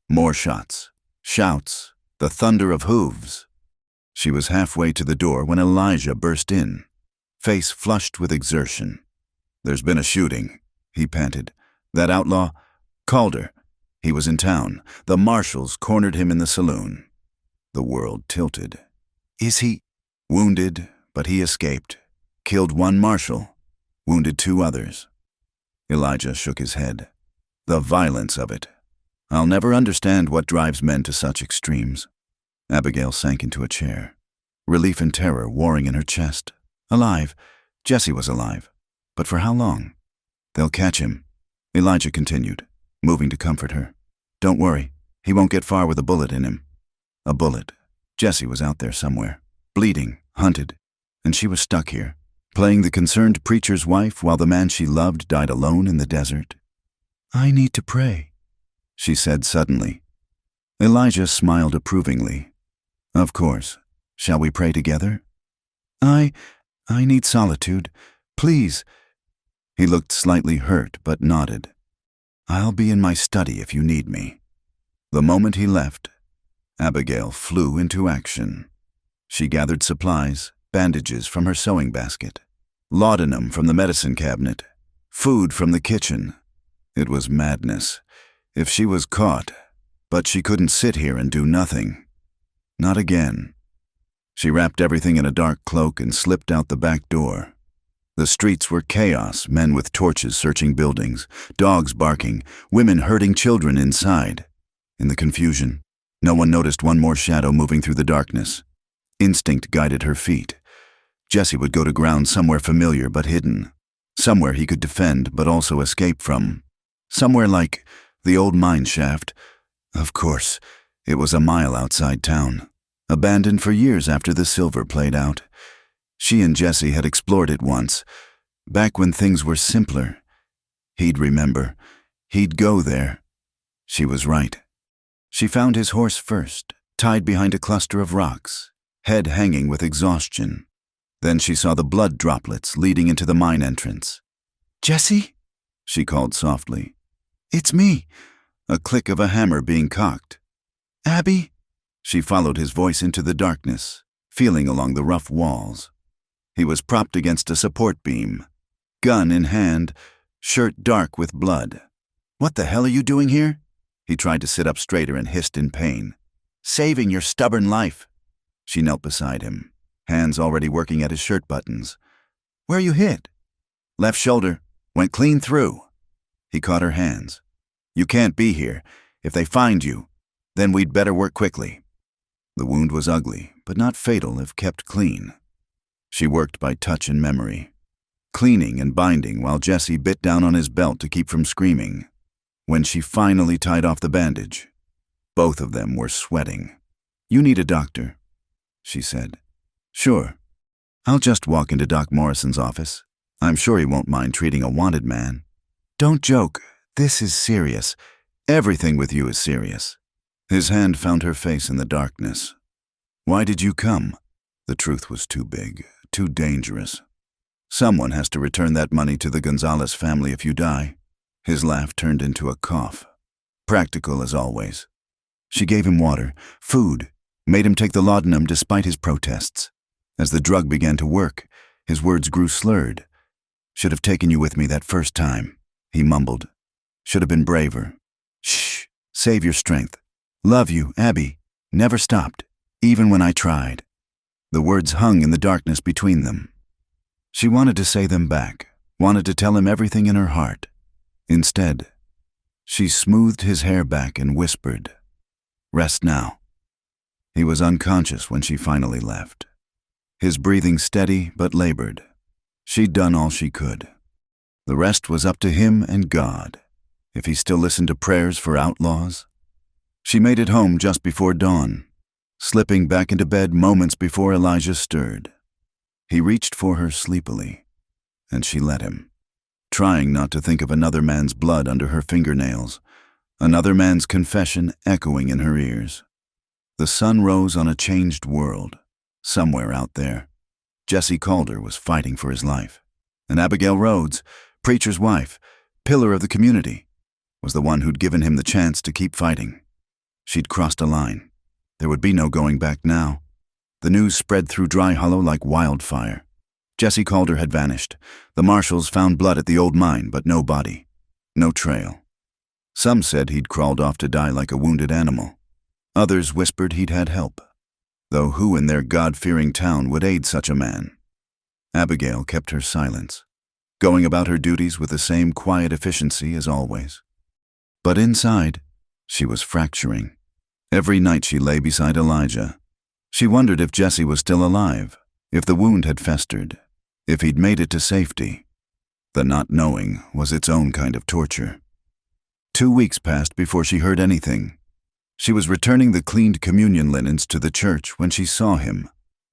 More shots. Shouts. The thunder of hooves. She was halfway to the door when Elijah burst in, face flushed with exertion. "There's been a shooting," he panted. "That outlaw, Calder, he was in town. The marshals cornered him in the saloon." The world tilted. "Is he?" "Wounded, but he escaped. Killed one marshal, wounded 2 others." Elijah shook his head. "The violence of it. I'll never understand what drives men to such extremes." Abigail sank into a chair, relief and terror warring in her chest. Alive. Jesse was alive. But for how long? "They'll catch him," Elijah continued, moving to comfort her. "Don't worry. He won't get far with a bullet in him." A bullet. Jesse was out there somewhere, bleeding, hunted, and she was stuck here, playing the concerned preacher's wife while the man she loved died alone in the desert. "I need to pray," she said suddenly. Elijah smiled approvingly. "Of course. Shall we pray together?" I need solitude. Please." He looked slightly hurt but nodded. "I'll be in my study if you need me." The moment he left, Abigail flew into action. She gathered supplies, bandages from her sewing basket, laudanum from the medicine cabinet, food from the kitchen. It was madness. If she was caught, but she couldn't sit here and do nothing. Not again. She wrapped everything in a dark cloak and slipped out the back door. The streets were chaos, men with torches searching buildings, dogs barking, women herding children inside. In the confusion, no one noticed one more shadow moving through the darkness. Instinct guided her feet. Jesse would go to ground somewhere familiar but hidden. Somewhere he could defend but also escape from. Somewhere like the old mine shaft. Of course, it was a mile outside town, abandoned for years after the silver played out. She and Jesse had explored it once, back when things were simpler. He'd remember. He'd go there. She was right. She found his horse first, tied behind a cluster of rocks, head hanging with exhaustion. Then she saw the blood droplets leading into the mine entrance. "Jesse?" she called softly. "It's me." A click of a hammer being cocked. "Abby?" She followed his voice into the darkness, feeling along the rough walls. He was propped against a support beam, gun in hand, shirt dark with blood. "What the hell are you doing here?" He tried to sit up straighter and hissed in pain. "Saving your stubborn life." She knelt beside him, hands already working at his shirt buttons. "Where you hit?" "Left shoulder. Went clean through." He caught her hands. "You can't be here. If they find you, then we'd better work quickly." The wound was ugly, but not fatal if kept clean. She worked by touch and memory, cleaning and binding while Jesse bit down on his belt to keep from screaming. When she finally tied off the bandage, both of them were sweating. "You need a doctor," she said. "Sure. I'll just walk into Doc Morrison's office. I'm sure he won't mind treating a wanted man." "Don't joke. This is serious. Everything with you is serious." His hand found her face in the darkness. "Why did you come?" The truth was too big, too dangerous. "Someone has to return that money to the Gonzalez family if you die." His laugh turned into a cough. Practical as always. She gave him water, food, made him take the laudanum despite his protests. As the drug began to work, his words grew slurred. "Should have taken you with me that first time," he mumbled. "Should have been braver. Shh, save your strength. Love you, Abby. Never stopped, even when I tried." The words hung in the darkness between them. She wanted to say them back, wanted to tell him everything in her heart. Instead, she smoothed his hair back and whispered, "Rest now." He was unconscious when she finally left. His breathing steady but labored. She'd done all she could. The rest was up to him and God, if he still listened to prayers for outlaws. She made it home just before dawn, slipping back into bed moments before Elijah stirred. He reached for her sleepily, and she let him, trying not to think of another man's blood under her fingernails, another man's confession echoing in her ears. The sun rose on a changed world, somewhere out there. Jesse Calder was fighting for his life, and Abigail Rhodes, preacher's wife, pillar of the community, was the one who'd given him the chance to keep fighting. She'd crossed a line. There would be no going back now. The news spread through Dry Hollow like wildfire. Jesse Calder had vanished. The marshals found blood at the old mine, but no body. No trail. Some said he'd crawled off to die like a wounded animal. Others whispered he'd had help. Though who in their God-fearing town would aid such a man? Abigail kept her silence, going about her duties with the same quiet efficiency as always. But inside, she was fracturing. Every night she lay beside Elijah. She wondered if Jesse was still alive, if the wound had festered, if he'd made it to safety. The not knowing was its own kind of torture. 2 weeks passed before she heard anything. She was returning the cleaned communion linens to the church when she saw him,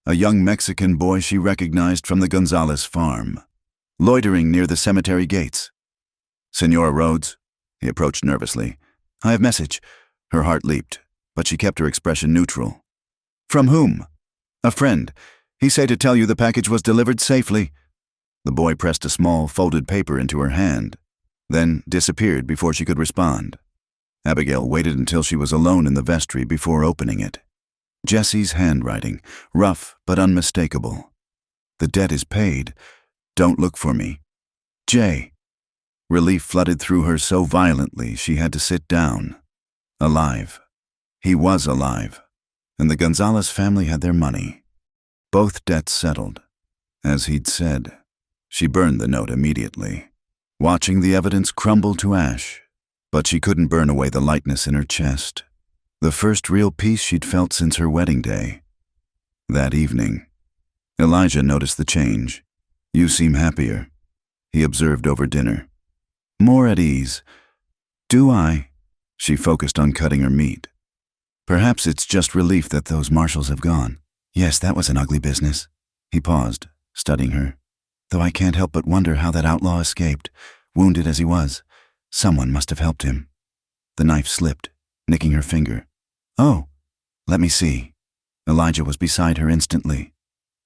a young Mexican boy she recognized from the Gonzalez farm, loitering near the cemetery gates. "Senora Rhodes?" He approached nervously. "I have message." Her heart leaped, but she kept her expression neutral. "From whom?" "A friend. He say to tell you the package was delivered safely." The boy pressed a small, folded paper into her hand, then disappeared before she could respond. Abigail waited until she was alone in the vestry before opening it. Jesse's handwriting, rough but unmistakable. "The debt is paid. Don't look for me. J." Relief flooded through her so violently she had to sit down. Alive. He was alive, and the Gonzalez family had their money. Both debts settled. As he'd said. She burned the note immediately, watching the evidence crumble to ash. But she couldn't burn away the lightness in her chest, the first real peace she'd felt since her wedding day. That evening, Elijah noticed the change. "You seem happier," he observed over dinner. "More at ease." "Do I?" She focused on cutting her meat. "Perhaps it's just relief that those marshals have gone." "Yes, that was an ugly business." He paused, studying her. "Though I can't help but wonder how that outlaw escaped, wounded as he was. Someone must have helped him." The knife slipped, nicking her finger. "Oh, let me see." Elijah was beside her instantly,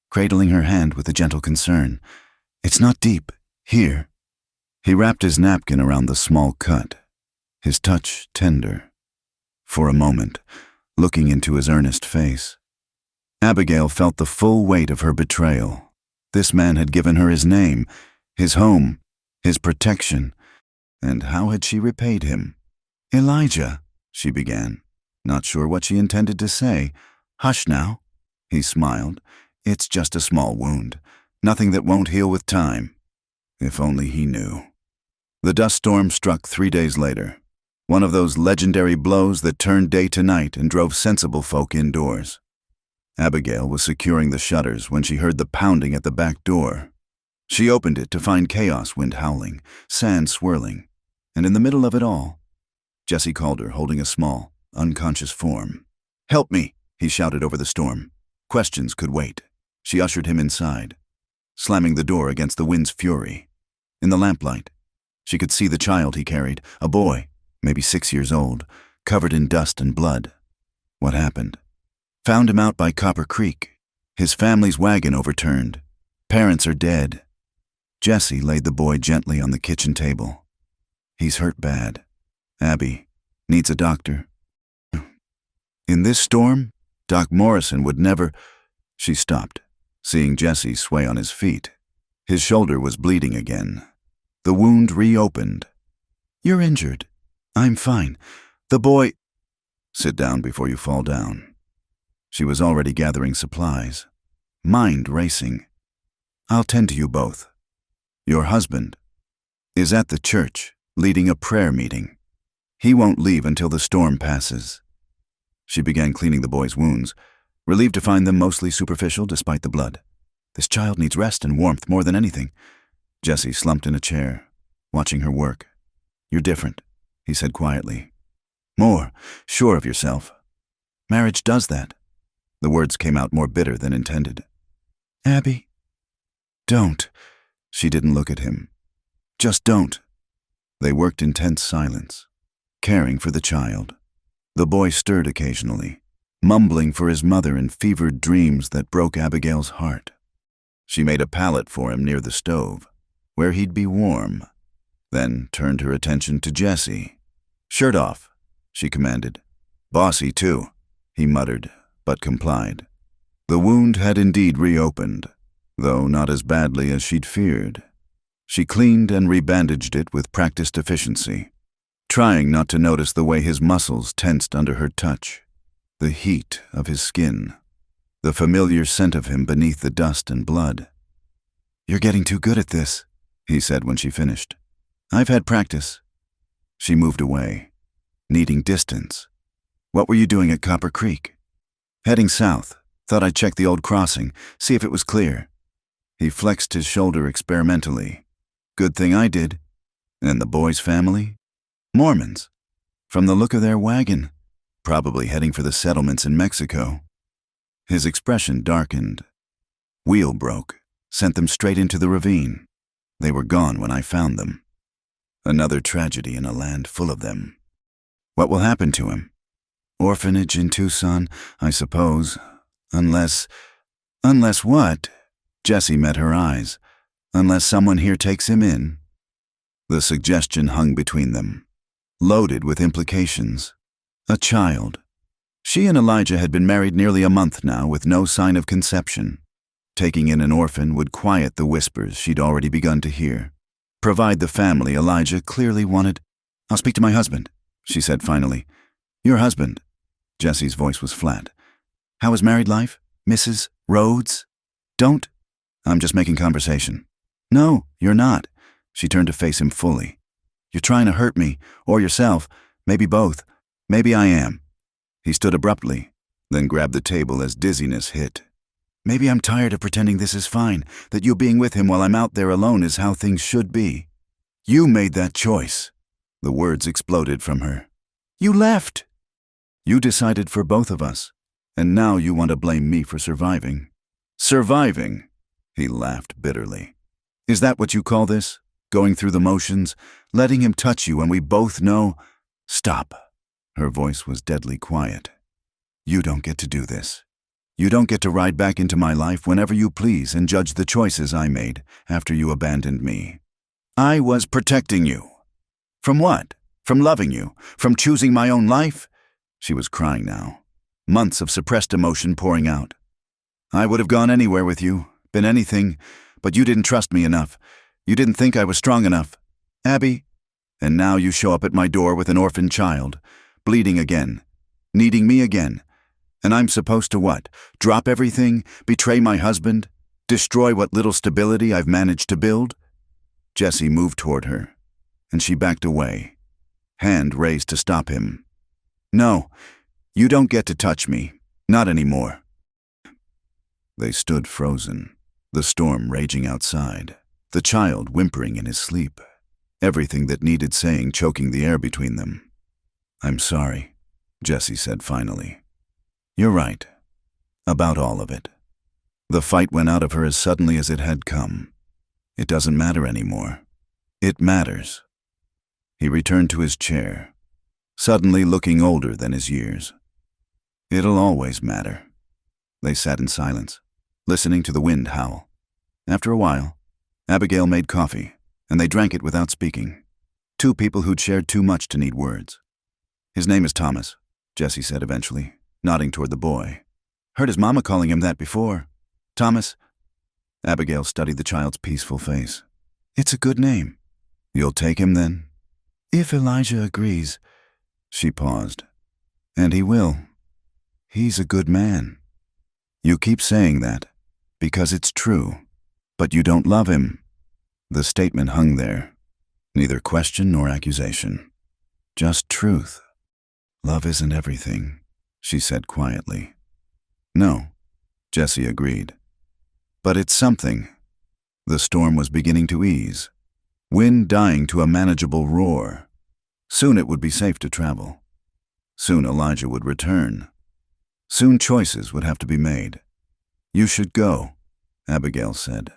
cradling her hand with a gentle concern. "It's not deep. Here." He wrapped his napkin around the small cut, his touch tender. For a moment, looking into his earnest face, Abigail felt the full weight of her betrayal. This man had given her his name, his home, his protection, and how had she repaid him? "Elijah," she began, not sure what she intended to say. "Hush now." He smiled. "It's just a small wound, nothing that won't heal with time." If only he knew. The dust storm struck 3 days later, one of those legendary blows that turned day to night and drove sensible folk indoors. Abigail was securing the shutters when she heard the pounding at the back door. She opened it to find chaos, wind howling, sand swirling, and in the middle of it all, Jesse Calder holding a small, unconscious form. "Help me," he shouted over the storm. Questions could wait. She ushered him inside, slamming the door against the wind's fury. In the lamplight, she could see the child he carried, a boy, maybe 6 years old, covered in dust and blood. What happened? Found him out by Copper Creek. His family's wagon overturned. Parents are dead. Jesse laid the boy gently on the kitchen table. "He's hurt bad. Abby needs a doctor." "In this storm, Doc Morrison would never—" She stopped, seeing Jesse sway on his feet. His shoulder was bleeding again. The wound reopened. "You're injured." "I'm fine. The boy—" "Sit down before you fall down." She was already gathering supplies, mind racing. "I'll tend to you both. Your husband is at the church, leading a prayer meeting. He won't leave until the storm passes." She began cleaning the boy's wounds, relieved to find them mostly superficial despite the blood. "This child needs rest and warmth more than anything." Jesse slumped in a chair, watching her work. "You're different," he said quietly. "More sure of yourself. Marriage does that." The words came out more bitter than intended. "Abby, don't." She didn't look at him. "Just don't." They worked in tense silence, caring for the child. The boy stirred occasionally, mumbling for his mother in fevered dreams that broke Abigail's heart. She made a pallet for him near the stove, where he'd be warm. then turned her attention to Jesse. "Shirt off," she commanded. "Bossy, too," he muttered, but complied. The wound had indeed reopened, though not as badly as she'd feared. She cleaned and rebandaged it with practiced efficiency, trying not to notice the way his muscles tensed under her touch, the heat of his skin, the familiar scent of him beneath the dust and blood. "You're getting too good at this," he said when she finished. "I've had practice." She moved away, needing distance. "What were you doing at Copper Creek?" "Heading south. Thought I'd check the old crossing, see if it was clear." He flexed his shoulder experimentally. "Good thing I did. And the boy's family? Mormons. From the look of their wagon. Probably heading for the settlements in Mexico." His expression darkened. "Wheel broke. Sent them straight into the ravine. They were gone when I found them. Another tragedy in a land full of them. What will happen to him? Orphanage in Tucson, I suppose. Unless what?" Jesse met her eyes. "Unless someone here takes him in." The suggestion hung between them, loaded with implications. A child. She and Elijah had been married nearly a month now with no sign of conception. Taking in an orphan would quiet the whispers she'd already begun to hear. Provide the family Elijah clearly wanted. "I'll speak to my husband," she said finally. "Your husband?" Jesse's voice was flat. "How is married life? Mrs. Rhodes?" "Don't. I'm just making conversation." "No, you're not." She turned to face him fully. "You're trying to hurt me, or yourself, maybe both. Maybe I am." He stood abruptly, then grabbed the table as dizziness hit. "Maybe I'm tired of pretending this is fine, that you being with him while I'm out there alone is how things should be. You made that choice." The words exploded from her. "You left." "You decided for both of us, and now you want to blame me for surviving." "Surviving?" He laughed bitterly. "Is that what you call this? Going through the motions? Letting him touch you when we both know—" "Stop." Her voice was deadly quiet. "You don't get to do this. You don't get to ride back into my life whenever you please and judge the choices I made after you abandoned me. I was protecting you. From what? From loving you? From choosing my own life?" She was crying now, months of suppressed emotion pouring out. "I would have gone anywhere with you, been anything, but you didn't trust me enough. You didn't think I was strong enough. Abby, and now you show up at my door with an orphan child, bleeding again, needing me again. And I'm supposed to what? Drop everything? Betray my husband? Destroy what little stability I've managed to build?" Jesse moved toward her, and she backed away, hand raised to stop him. "No, you don't get to touch me. Not anymore." They stood frozen, the storm raging outside, the child whimpering in his sleep, everything that needed saying choking the air between them. "I'm sorry," Jesse said finally. "You're right. About all of it." The fight went out of her as suddenly as it had come. "It doesn't matter anymore. It matters." He returned to his chair, suddenly looking older than his years. "It'll always matter." They sat in silence, listening to the wind howl. After a while, Abigail made coffee, and they drank it without speaking. Two people who'd shared too much to need words. "His name is Thomas," Jesse said eventually, nodding toward the boy. "Heard his mama calling him that before. Thomas." Abigail studied the child's peaceful face. "It's a good name." "You'll take him then?" "If Elijah agrees." She paused. "And he will. He's a good man." "You keep saying that, because it's true. But you don't love him." The statement hung there, neither question nor accusation. Just truth. "Love isn't everything," she said quietly. "No," Jesse agreed. "But it's something." The storm was beginning to ease, wind dying to a manageable roar. Soon it would be safe to travel. Soon Elijah would return. Soon choices would have to be made. "You should go," Abigail said.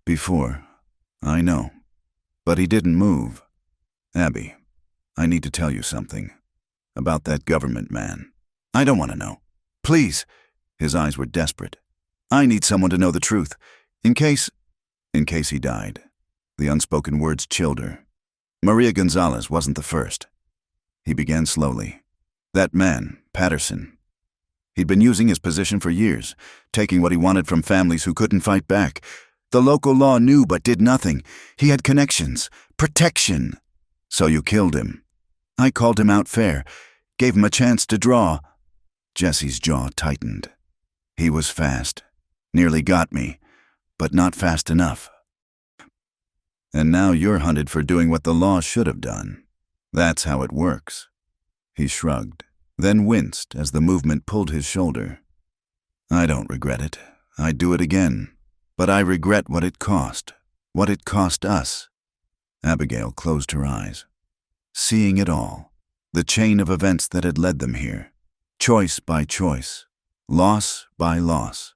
"Before, I know." But he didn't move. "Abby, I need to tell you something. About that government man." "I don't want to know. Please." His eyes were desperate. "I need someone to know the truth. In case he died." The unspoken words chilled her. Maria Gonzalez wasn't the first. He began slowly. That man, Patterson. He'd been using his position for years, taking what he wanted from families who couldn't fight back. The local law knew but did nothing. He had connections, protection. So you killed him. I called him out fair, gave him a chance to draw. Jesse's jaw tightened. He was fast. Nearly got me, but not fast enough. And now you're hunted for doing what the law should have done. That's how it works. He shrugged, then winced as the movement pulled his shoulder. I don't regret it. I'd do it again. But I regret what it cost us. Abigail closed her eyes, seeing it all, the chain of events that had led them here, choice by choice, loss by loss.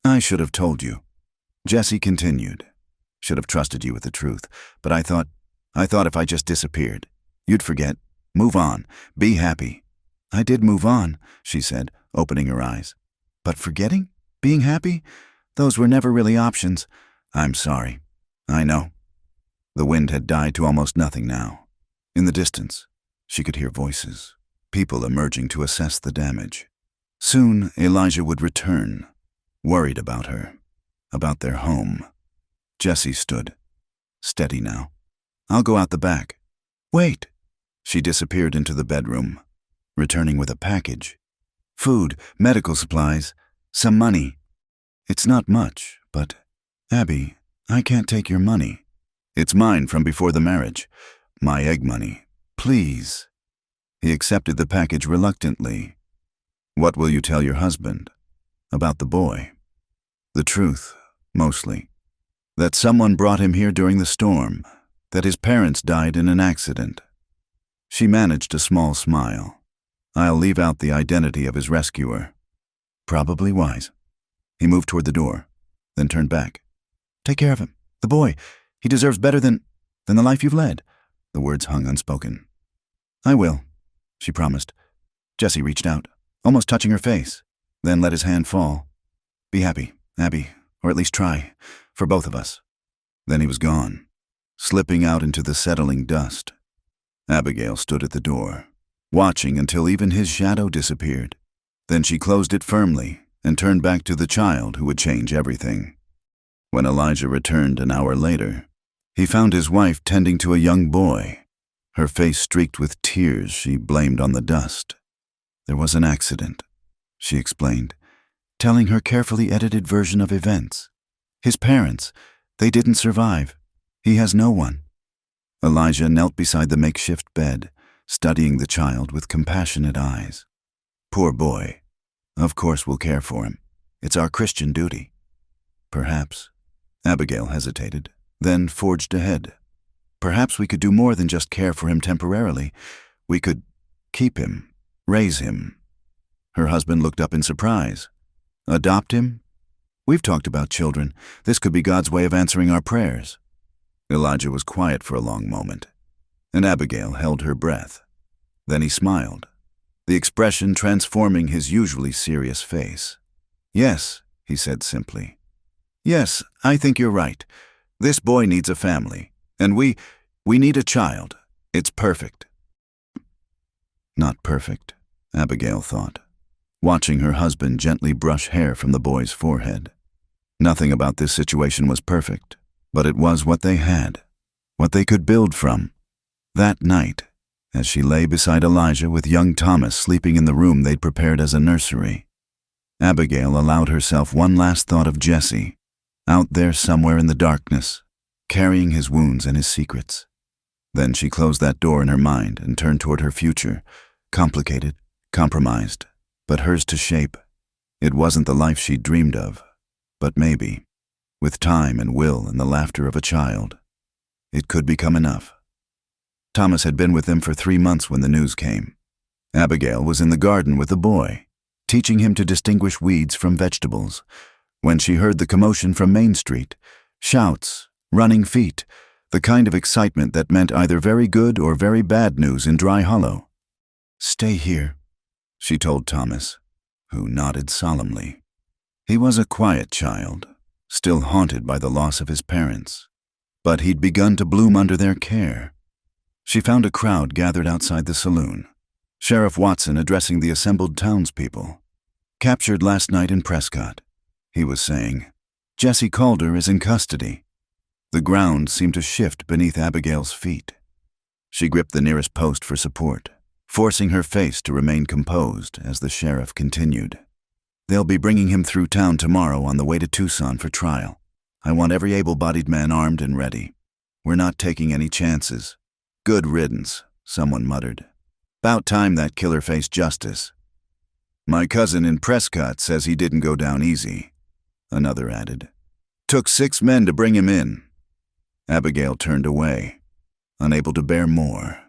I should have told you. Jesse continued. Should have trusted you with the truth, but I thought if I just disappeared, you'd forget, move on, be happy. I did move on, she said, opening her eyes. But forgetting? Being happy? Those were never really options. I'm sorry. I know. The wind had died to almost nothing now. In the distance, she could hear voices, people emerging to assess the damage. Soon, Elijah would return, worried about her, about their home. Jessie stood, steady now. I'll go out the back. Wait. She disappeared into the bedroom, returning with a package. Food, medical supplies, some money. It's not much, but, Abby, I can't take your money. It's mine from before the marriage. My egg money. Please. He accepted the package reluctantly. What will you tell your husband? About the boy? The truth, mostly. That someone brought him here during the storm. That his parents died in an accident. She managed a small smile. I'll leave out the identity of his rescuer. Probably wise. He moved toward the door, then turned back. Take care of him. The boy. He deserves better than the life you've led. The words hung unspoken. I will, she promised. Jessie reached out, almost touching her face, then let his hand fall. Be happy, Abby, or at least try, for both of us. Then he was gone, slipping out into the settling dust. Abigail stood at the door, watching until even his shadow disappeared. Then she closed it firmly and turned back to the child who would change everything. When Elijah returned an hour later, he found his wife tending to a young boy, her face streaked with tears she blamed on the dust. There was an accident, she explained, telling her carefully edited version of events. His parents, they didn't survive. He has no one. Elijah knelt beside the makeshift bed, studying the child with compassionate eyes. Poor boy. Of course we'll care for him. It's our Christian duty. Perhaps. Abigail hesitated, then forged ahead. Perhaps we could do more than just care for him temporarily. We could keep him, raise him. Her husband looked up in surprise. Adopt him? We've talked about children. This could be God's way of answering our prayers. Elijah was quiet for a long moment, and Abigail held her breath. Then he smiled, the expression transforming his usually serious face. Yes, he said simply. Yes, I think you're right. This boy needs a family, and we need a child. It's perfect. Not perfect, Abigail thought, watching her husband gently brush hair from the boy's forehead. Nothing about this situation was perfect, but it was what they had, what they could build from. That night, as she lay beside Elijah with young Thomas sleeping in the room they'd prepared as a nursery, Abigail allowed herself one last thought of Jesse, out there somewhere in the darkness, carrying his wounds and his secrets. Then she closed that door in her mind and turned toward her future, complicated, compromised, but hers to shape. It wasn't the life she'd dreamed of, but maybe, with time and will and the laughter of a child, it could become enough. Thomas had been with them for 3 months when the news came. Abigail was in the garden with the boy, teaching him to distinguish weeds from vegetables, when she heard the commotion from Main Street, shouts, running feet, the kind of excitement that meant either very good or very bad news in Dry Hollow. Stay here, she told Thomas, who nodded solemnly. He was a quiet child, still haunted by the loss of his parents, but he'd begun to bloom under their care. She found a crowd gathered outside the saloon. Sheriff Watson addressing the assembled townspeople. "Captured last night in Prescott," he was saying. "Jesse Calder is in custody." The ground seemed to shift beneath Abigail's feet. She gripped the nearest post for support, forcing her face to remain composed as the sheriff continued. "They'll be bringing him through town tomorrow on the way to Tucson for trial. I want every able-bodied man armed and ready. We're not taking any chances." "Good riddance," someone muttered. "'Bout time that killer faced justice." "My cousin in Prescott says he didn't go down easy," another added. "Took 6 men to bring him in." Abigail turned away, unable to bear more.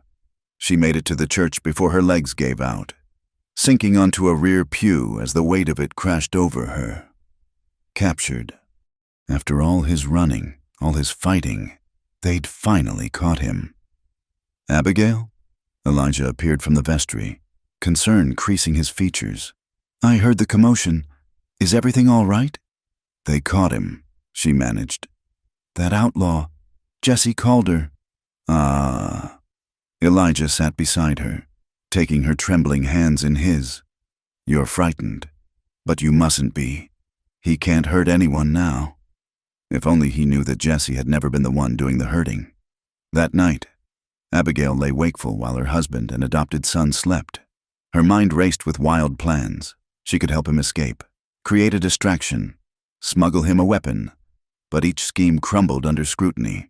She made it to the church before her legs gave out, sinking onto a rear pew as the weight of it crashed over her. Captured. After all his running, all his fighting, they'd finally caught him. "Abigail?" Elijah appeared from the vestry, concern creasing his features. "I heard the commotion. Is everything all right?" "They caught him," she managed. "That outlaw, Jesse Calder." "Ah." Elijah sat beside her, taking her trembling hands in his. "You're frightened, but you mustn't be. He can't hurt anyone now." If only he knew that Jesse had never been the one doing the hurting. That night, Abigail lay wakeful while her husband and adopted son slept. Her mind raced with wild plans. She could help him escape, create a distraction, smuggle him a weapon, but each scheme crumbled under scrutiny.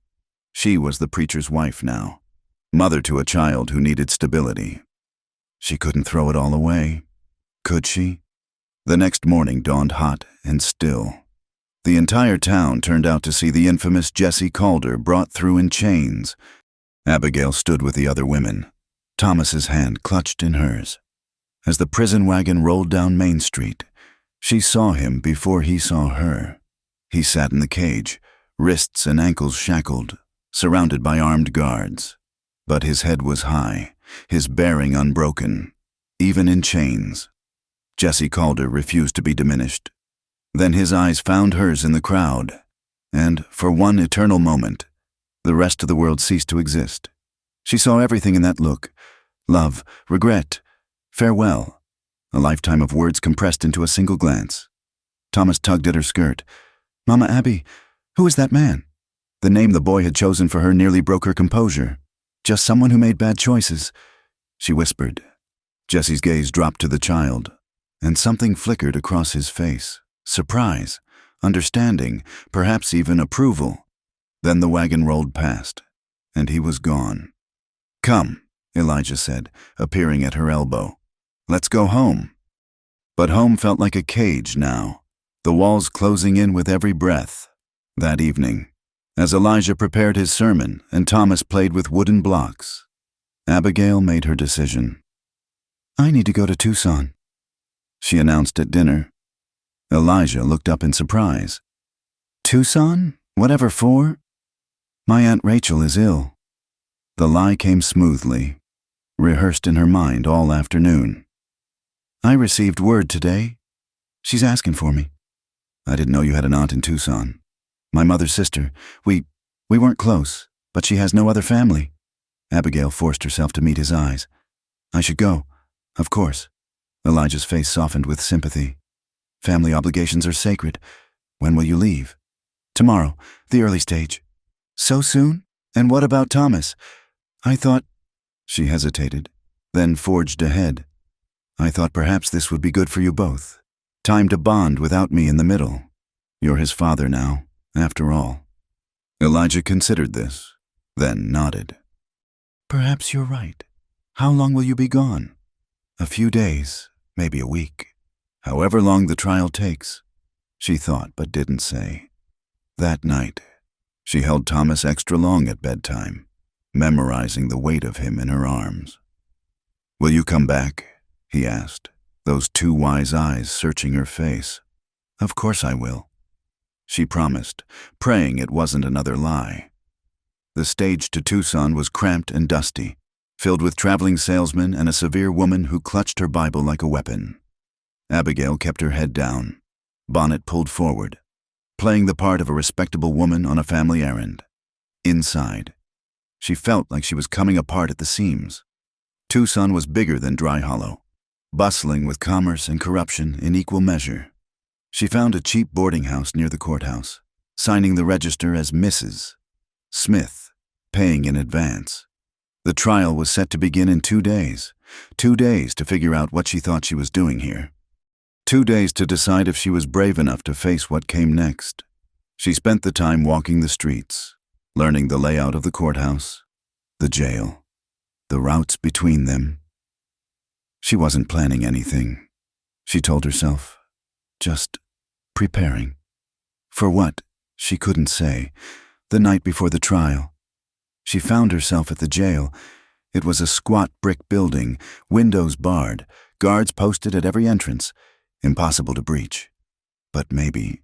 She was the preacher's wife now, mother to a child who needed stability. She couldn't throw it all away, could she? The next morning dawned hot and still. The entire town turned out to see the infamous Jesse Calder brought through in chains. Abigail stood with the other women, Thomas's hand clutched in hers. As the prison wagon rolled down Main Street, she saw him before he saw her. He sat in the cage, wrists and ankles shackled, surrounded by armed guards. But his head was high, his bearing unbroken, even in chains. Jesse Calder refused to be diminished. Then his eyes found hers in the crowd, and, for one eternal moment, the rest of the world ceased to exist. She saw everything in that look: love, regret, farewell, a lifetime of words compressed into a single glance. Thomas tugged at her skirt. "Mama Abby, who is that man?" The name the boy had chosen for her nearly broke her composure. "Just someone who made bad choices," she whispered. Jesse's gaze dropped to the child, and something flickered across his face. Surprise, understanding, perhaps even approval. Then the wagon rolled past, and he was gone. "Come," Elijah said, appearing at her elbow. "Let's go home." But home felt like a cage now, the walls closing in with every breath. That evening, as Elijah prepared his sermon and Thomas played with wooden blocks, Abigail made her decision. "I need to go to Tucson," she announced at dinner. Elijah looked up in surprise. "Tucson? Whatever for?" "My Aunt Rachel is ill." The lie came smoothly, rehearsed in her mind all afternoon. "I received word today. She's asking for me." "I didn't know you had an aunt in Tucson." "My mother's sister. We weren't close, but she has no other family." Abigail forced herself to meet his eyes. "I should go, of course." Elijah's face softened with sympathy. "Family obligations are sacred. When will you leave?" "Tomorrow, the early stage." "So soon? And what about Thomas? I thought—" She hesitated, then forged ahead. "I thought perhaps this would be good for you both. Time to bond without me in the middle. You're his father now, after all." Elijah considered this, then nodded. "Perhaps you're right. How long will you be gone?" "A few days, maybe a week. However long the trial takes," she thought but didn't say. That night, she held Thomas extra long at bedtime, memorizing the weight of him in her arms. "Will you come back?" he asked, those two wise eyes searching her face. "Of course I will," she promised, praying it wasn't another lie. The stage to Tucson was cramped and dusty, filled with traveling salesmen and a severe woman who clutched her Bible like a weapon. Abigail kept her head down, bonnet pulled forward, playing the part of a respectable woman on a family errand. Inside, She felt like she was coming apart at the seams. Tucson was bigger than Dry Hollow, bustling with commerce and corruption in equal measure. She found a cheap boarding house near the courthouse, signing the register as Mrs. Smith, paying in advance. The trial was set to begin in 2 days. 2 days to figure out what she thought she was doing here. 2 days to decide if she was brave enough to face what came next. She spent the time walking the streets, learning the layout of the courthouse, the jail, the routes between them. She wasn't planning anything, she told herself, just preparing. For what? She couldn't say. The night before the trial, she found herself at the jail. It was a squat brick building, windows barred, guards posted at every entrance, impossible to breach. But maybe,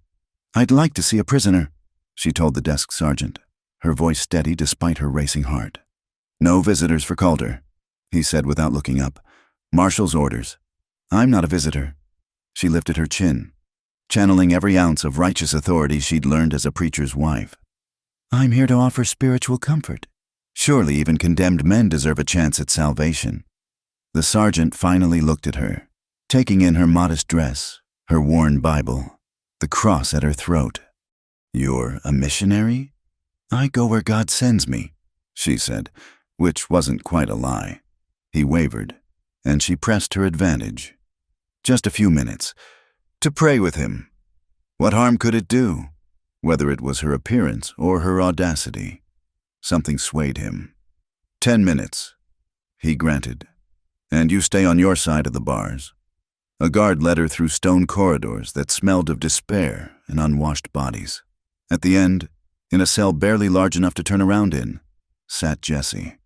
"I'd like to see a prisoner," she told the desk sergeant, her voice steady despite her racing heart. "No visitors for Calder," he said without looking up. "Marshal's orders." "I'm not a visitor." She lifted her chin, channeling every ounce of righteous authority she'd learned as a preacher's wife. "I'm here to offer spiritual comfort. Surely even condemned men deserve a chance at salvation." The sergeant finally looked at her, taking in her modest dress, her worn Bible, the cross at her throat. "You're a missionary?" "I go where God sends me," she said, which wasn't quite a lie. He wavered, and she pressed her advantage. Just a few minutes. To pray with him. What harm could it do? Whether it was her appearance or her audacity. Something swayed him. 10 minutes, he granted. "And you stay on your side of the bars." A guard led her through stone corridors that smelled of despair and unwashed bodies. At the end, in a cell barely large enough to turn around in, sat Jesse.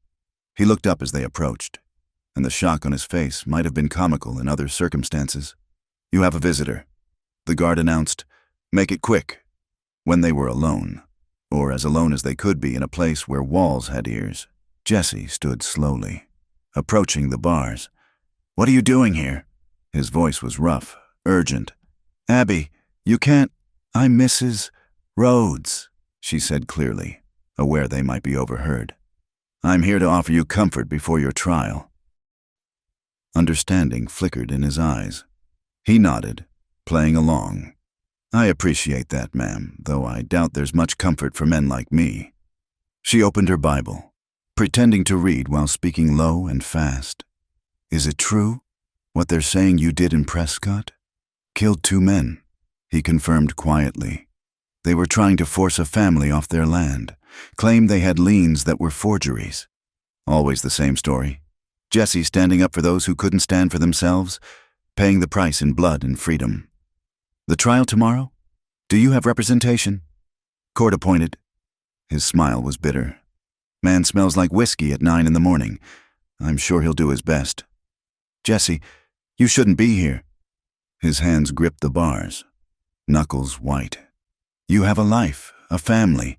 He looked up as they approached, and the shock on his face might have been comical in other circumstances. "You have a visitor," the guard announced. "Make it quick." When they were alone, or as alone as they could be in a place where walls had ears, Jesse stood slowly, approaching the bars. "What are you doing here?" His voice was rough, urgent. "Abby, you can't—" "I'm Mrs. Rhodes," she said clearly, aware they might be overheard. "I'm here to offer you comfort before your trial." Understanding flickered in his eyes. He nodded, playing along. "I appreciate that, ma'am, though I doubt there's much comfort for men like me." She opened her Bible, pretending to read while speaking low and fast. "Is it true, what they're saying you did in Prescott?" "Killed 2 men," he confirmed quietly. "They were trying to force a family off their land, claimed they had liens that were forgeries." Always the same story. Jesse standing up for those who couldn't stand for themselves, paying the price in blood and freedom. "The trial tomorrow? Do you have representation?" "Court appointed." His smile was bitter. "Man smells like whiskey at 9 in the morning. I'm sure he'll do his best." "Jesse, you shouldn't be here." His hands gripped the bars, knuckles white. "You have a life, a family.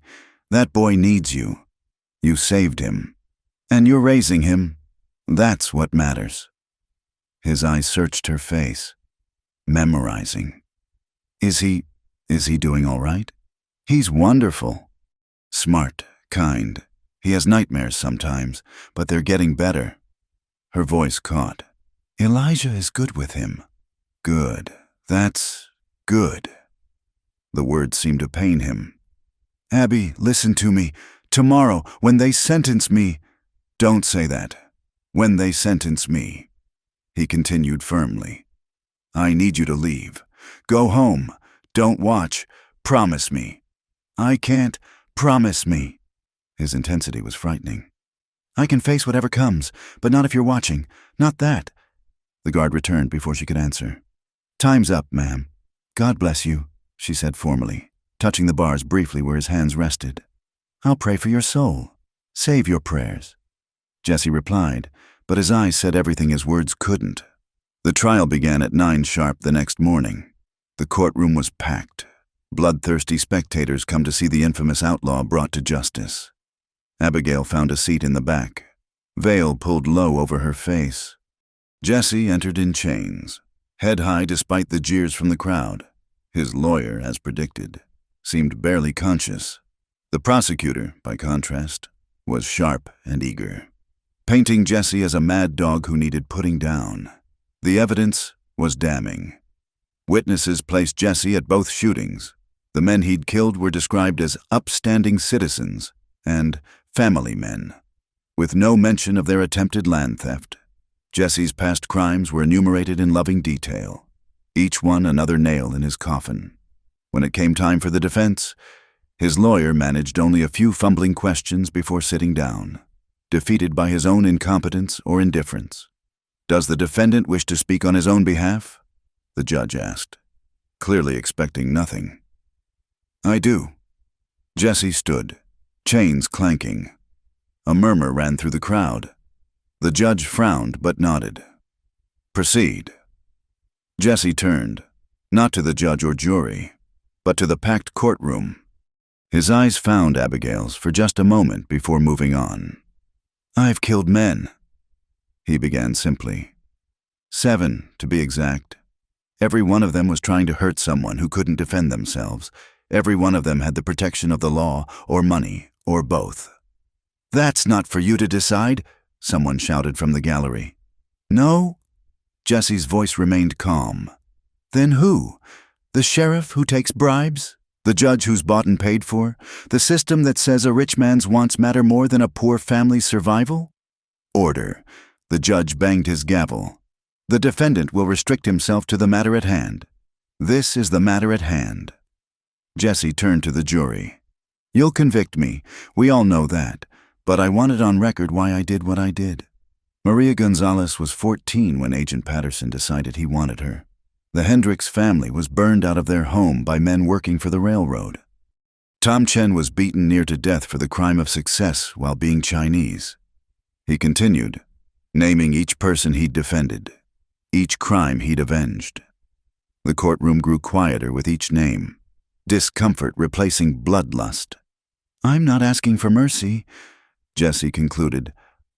That boy needs you. You saved him. And you're raising him. That's what matters." His eyes searched her face, memorizing. Is he doing all right?" "He's wonderful. Smart, kind. He has nightmares sometimes, but they're getting better." Her voice caught. "Elijah is good with him." "Good. That's good." The words seemed to pain him. "Abby, listen to me. Tomorrow, when they sentence me—" "Don't say that. When they sentence me," he continued firmly. "I need you to leave. Go home. Don't watch. Promise me." "I can't. Promise me." His intensity was frightening. "I can face whatever comes, but not if you're watching. Not that." The guard returned before she could answer. "Time's up, ma'am. God bless you," she said formally, touching the bars briefly where his hands rested. "I'll pray for your soul. Save your prayers." Jesse replied, but his eyes said everything his words couldn't. The trial began at 9 sharp the next morning. The courtroom was packed. Bloodthirsty spectators come to see the infamous outlaw brought to justice. Abigail found a seat in the back, veil pulled low over her face. Jesse entered in chains, head high despite the jeers from the crowd. His lawyer, as predicted, seemed barely conscious. The prosecutor, by contrast, was sharp and eager, painting Jesse as a mad dog who needed putting down. The evidence was damning. Witnesses placed Jesse at both shootings. The men he'd killed were described as upstanding citizens and family men, with no mention of their attempted land theft. Jesse's past crimes were enumerated in loving detail, each one another nail in his coffin. When it came time for the defense, his lawyer managed only a few fumbling questions before sitting down, defeated by his own incompetence or indifference. "Does the defendant wish to speak on his own behalf?" the judge asked, clearly expecting nothing. "I do." Jesse stood, chains clanking. A murmur ran through the crowd. The judge frowned but nodded. "Proceed." Jesse turned, not to the judge or jury, but to the packed courtroom. His eyes found Abigail's for just a moment before moving on. "I've killed men," he began simply. 7, to be exact. Every one of them was trying to hurt someone who couldn't defend themselves. Every one of them had the protection of the law, or money, or both. "That's not for you to decide," someone shouted from the gallery. "No?" Jesse's voice remained calm. "Then who? The sheriff who takes bribes? The judge who's bought and paid for? The system that says a rich man's wants matter more than a poor family's survival?" "Order." The judge banged his gavel. "The defendant will restrict himself to the matter at hand. This is the matter at hand." Jesse turned to the jury. "You'll convict me, we all know that, but I want it on record why I did what I did." Maria Gonzalez was 14 when Agent Patterson decided he wanted her. The Hendricks family was burned out of their home by men working for the railroad. Tom Chen was beaten near to death for the crime of success while being Chinese. He continued, naming each person he'd defended, each crime he'd avenged. The courtroom grew quieter with each name, discomfort replacing bloodlust. "I'm not asking for mercy," Jesse concluded.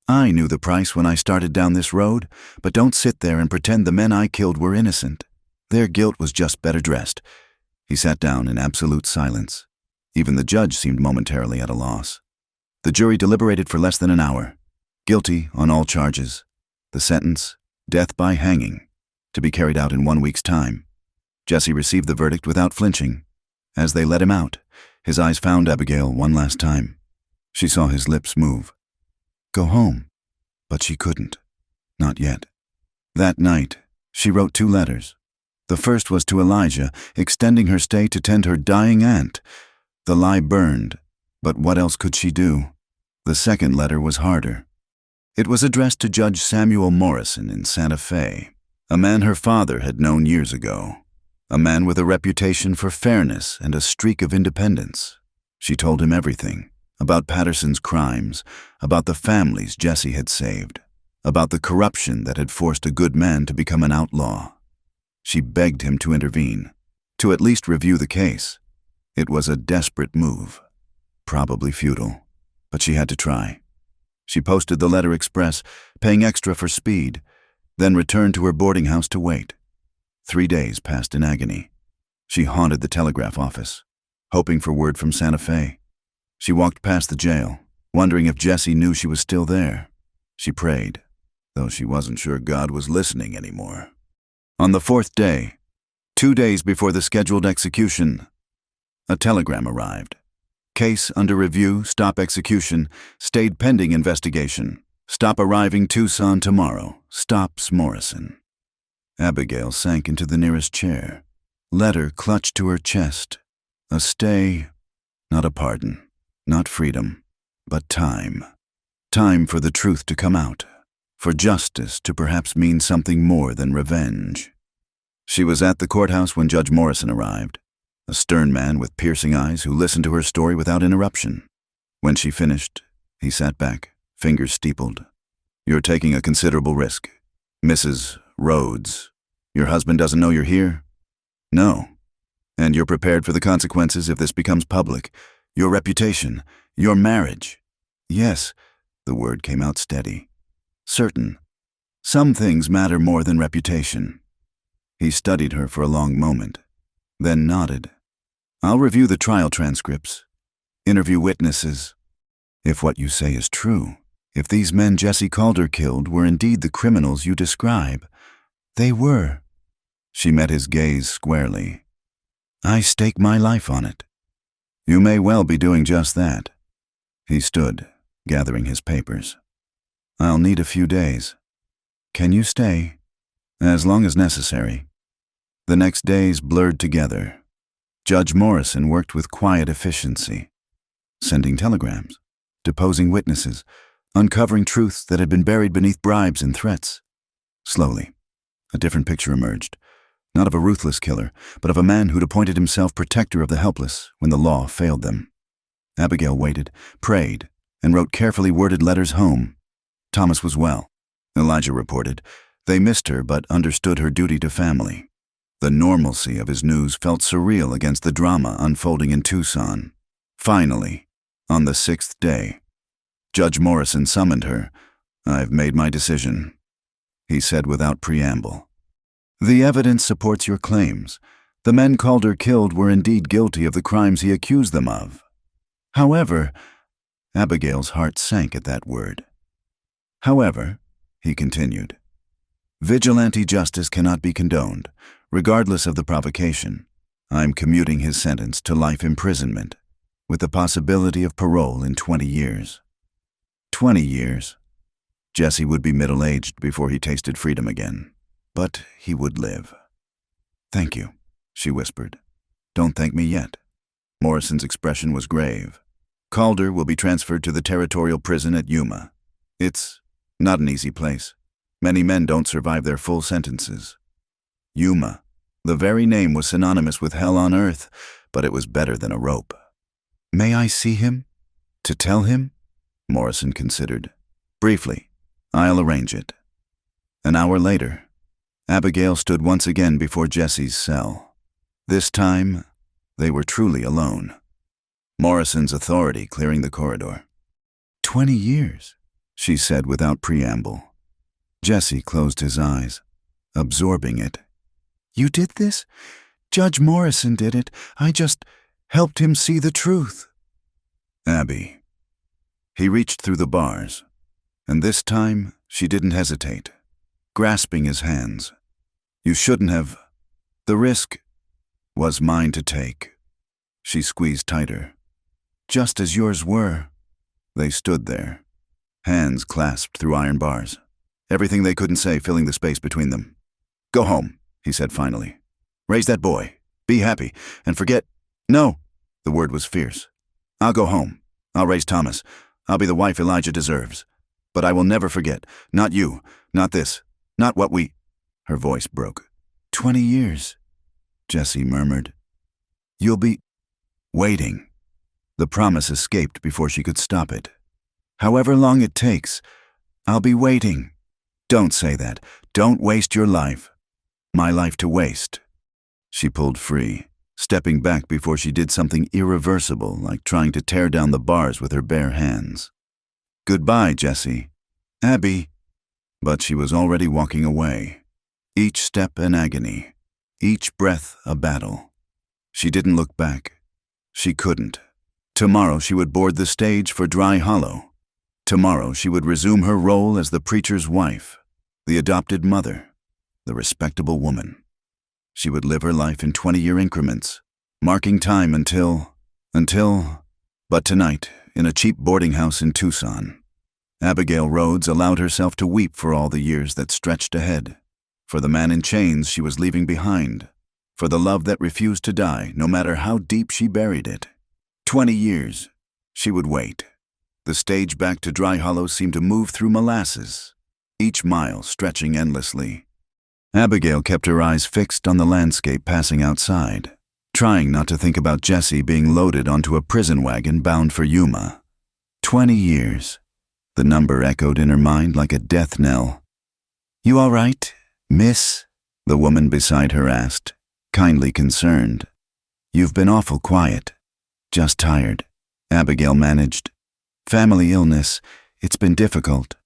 "I knew the price when I started down this road, but don't sit there and pretend the men I killed were innocent. Their guilt was just better dressed." He sat down in absolute silence. Even the judge seemed momentarily at a loss. The jury deliberated for less than an hour. Guilty on all charges. The sentence, death by hanging, to be carried out in 1 week's time. Jesse received the verdict without flinching. As they let him out, his eyes found Abigail one last time. She saw his lips move. Go home. But she couldn't. Not yet. That night, she wrote 2 letters. The first was to Elijah, extending her stay to tend her dying aunt. The lie burned, but what else could she do? The second letter was harder. It was addressed to Judge Samuel Morrison in Santa Fe, a man her father had known years ago, a man with a reputation for fairness and a streak of independence. She told him everything, about Patterson's crimes, about the families Jesse had saved, about the corruption that had forced a good man to become an outlaw. She begged him to intervene, to at least review the case. It was a desperate move, probably futile, but she had to try. She posted the letter express, paying extra for speed, then returned to her boarding house to wait. 3 days passed in agony. She haunted the telegraph office, hoping for word from Santa Fe. She walked past the jail, wondering if Jesse knew she was still there. She prayed, though she wasn't sure God was listening anymore. On the 4th day, 2 days before the scheduled execution, a telegram arrived. Case under review, stop execution, stayed pending investigation. Stop arriving Tucson tomorrow. Stops Morrison. Abigail sank into the nearest chair. Letter clutched to her chest. A stay, not a pardon, not freedom, but time. Time for the truth to come out, for justice to perhaps mean something more than revenge. She was at the courthouse when Judge Morrison arrived, a stern man with piercing eyes who listened to her story without interruption. When she finished, he sat back, fingers steepled. You're taking a considerable risk. Mrs. Rhodes, your husband doesn't know you're here? No. And you're prepared for the consequences if this becomes public. Your reputation, your marriage. Yes, the word came out steady. Certain. Some things matter more than reputation. He studied her for a long moment, then nodded. I'll review the trial transcripts, interview witnesses. If what you say is true, if these men Jesse Calder killed were indeed the criminals you describe, they were. She met his gaze squarely. I stake my life on it. You may well be doing just that. He stood, gathering his papers. I'll need a few days. Can you stay? As long as necessary. The next days blurred together. Judge Morrison worked with quiet efficiency, sending telegrams, deposing witnesses, uncovering truths that had been buried beneath bribes and threats. Slowly, a different picture emerged, not of a ruthless killer, but of a man who'd appointed himself protector of the helpless when the law failed them. Abigail waited, prayed, and wrote carefully worded letters home. Thomas was well, Elijah reported. They missed her but understood her duty to family. The normalcy of his news felt surreal against the drama unfolding in Tucson. Finally, on the 6th day, Judge Morrison summoned her. I've made my decision, he said without preamble. The evidence supports your claims. The men Calder killed were indeed guilty of the crimes he accused them of. However, Abigail's heart sank at that word. However, he continued, vigilante justice cannot be condoned, regardless of the provocation. I'm commuting his sentence to life imprisonment, with the possibility of parole in 20 years. 20 years. Jesse would be middle-aged before he tasted freedom again, but he would live. Thank you, she whispered. Don't thank me yet. Morrison's expression was grave. Calder will be transferred to the territorial prison at Yuma. It's not an easy place. Many men don't survive their full sentences. Yuma. The very name was synonymous with hell on earth, but it was better than a rope. May I see him? To tell him? Morrison considered. Briefly, I'll arrange it. An hour later, Abigail stood once again before Jesse's cell. This time, they were truly alone. Morrison's authority clearing the corridor. 20 years, she said without preamble. Jesse closed his eyes, absorbing it. You did this? Judge Morrison did it. I just helped him see the truth. Abby. He reached through the bars, and this time she didn't hesitate, grasping his hands. You shouldn't have. The risk was mine to take. She squeezed tighter. Just as yours were. They stood there, hands clasped through iron bars, everything they couldn't say filling the space between them. Go home, he said finally. Raise that boy. Be happy. And forget. No. The word was fierce. I'll go home. I'll raise Thomas. I'll be the wife Elijah deserves. But I will never forget. Not you. Not this. Not what we... Her voice broke. 20 years, Jesse murmured. You'll be... waiting. The promise escaped before she could stop it. However long it takes, I'll be waiting. Don't say that. Don't waste your life. My life to waste. She pulled free, stepping back before she did something irreversible, like trying to tear down the bars with her bare hands. Goodbye, Jesse. Abby. But she was already walking away. Each step an agony, each breath a battle. She didn't look back. She couldn't. Tomorrow she would board the stage for Dry Hollow. Tomorrow she would resume her role as the preacher's wife, the adopted mother, the respectable woman. She would live her life in 20-year increments, marking time until... But tonight, in a cheap boarding house in Tucson, Abigail Rhodes allowed herself to weep for all the years that stretched ahead, for the man in chains she was leaving behind, for the love that refused to die, no matter how deep she buried it. 20 years. She would wait. The stage back to Dry Hollow seemed to move through molasses, each mile stretching endlessly. Abigail kept her eyes fixed on the landscape passing outside, trying not to think about Jesse being loaded onto a prison wagon bound for Yuma. 20 years. The number echoed in her mind like a death knell. You all right, miss? The woman beside her asked, kindly concerned. You've been awful quiet. Just tired, Abigail managed. Family illness. It's been difficult.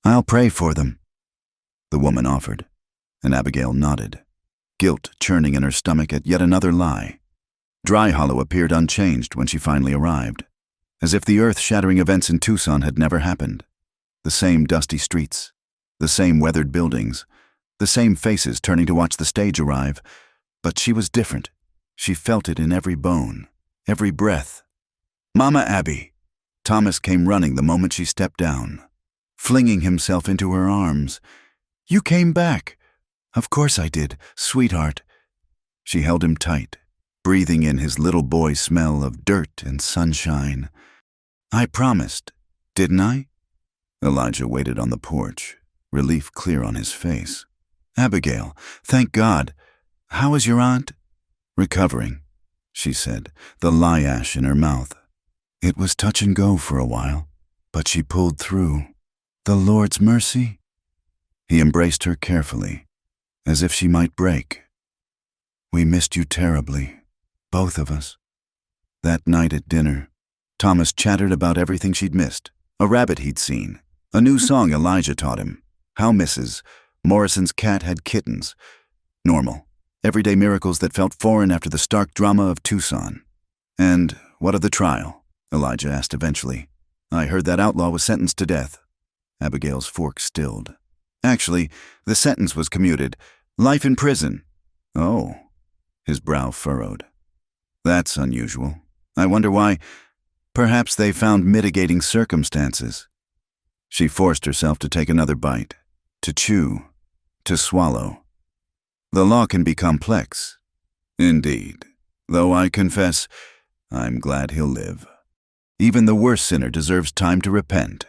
I'll pray for them. The woman offered, and Abigail nodded, guilt churning in her stomach at yet another lie. Dry Hollow appeared unchanged when she finally arrived. as if the earth-shattering events in Tucson had never happened. The same dusty streets, the same weathered buildings, the same faces turning to watch the stage arrive, but she was different. She felt it in every bone, every breath. "Mama Abby!" Thomas came running the moment she stepped down, flinging himself into her arms. "You came back." "Of course I did, sweetheart." She held him tight, breathing in his little boy smell of dirt and sunshine. "I promised, didn't I?" Elijah waited on the porch, relief clear on his face. "Abigail, thank God. How is your aunt?" "Recovering," she said, the lye ash in her mouth. "It was touch and go for a while, but she pulled through. The Lord's mercy." He embraced her carefully, as if she might break. "We missed you terribly, both of us." That night at dinner, Thomas chattered about everything she'd missed. A rabbit he'd seen, a new song Elijah taught him, how Mrs. Morrison's cat had kittens. Normal, everyday miracles that felt foreign after the stark drama of Tucson. "And what of the trial?" Elijah asked eventually. "I heard that outlaw was sentenced to death." Abigail's fork stilled. "Actually, the sentence was commuted. Life in prison." "Oh." His brow furrowed. "That's unusual. I wonder why. Perhaps they found mitigating circumstances." She forced herself to take another bite, to chew, to swallow. "The law can be complex." "Indeed. Though I confess, I'm glad he'll live. Even the worst sinner deserves time to repent."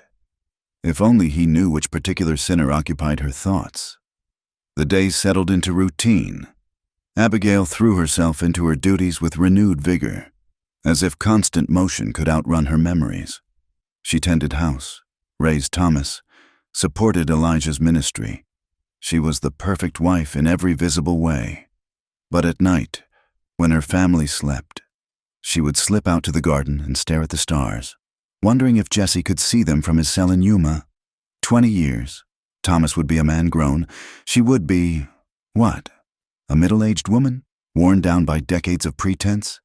If only he knew which particular sinner occupied her thoughts. The days settled into routine. Abigail threw herself into her duties with renewed vigor, as if constant motion could outrun her memories. She tended house, raised Thomas, supported Elijah's ministry. She was the perfect wife in every visible way. But at night, when her family slept, she would slip out to the garden and stare at the stars, wondering if Jesse could see them from his cell in Yuma. 20 years. Thomas would be a man grown. She would be, what? A middle-aged woman, worn down by decades of pretense?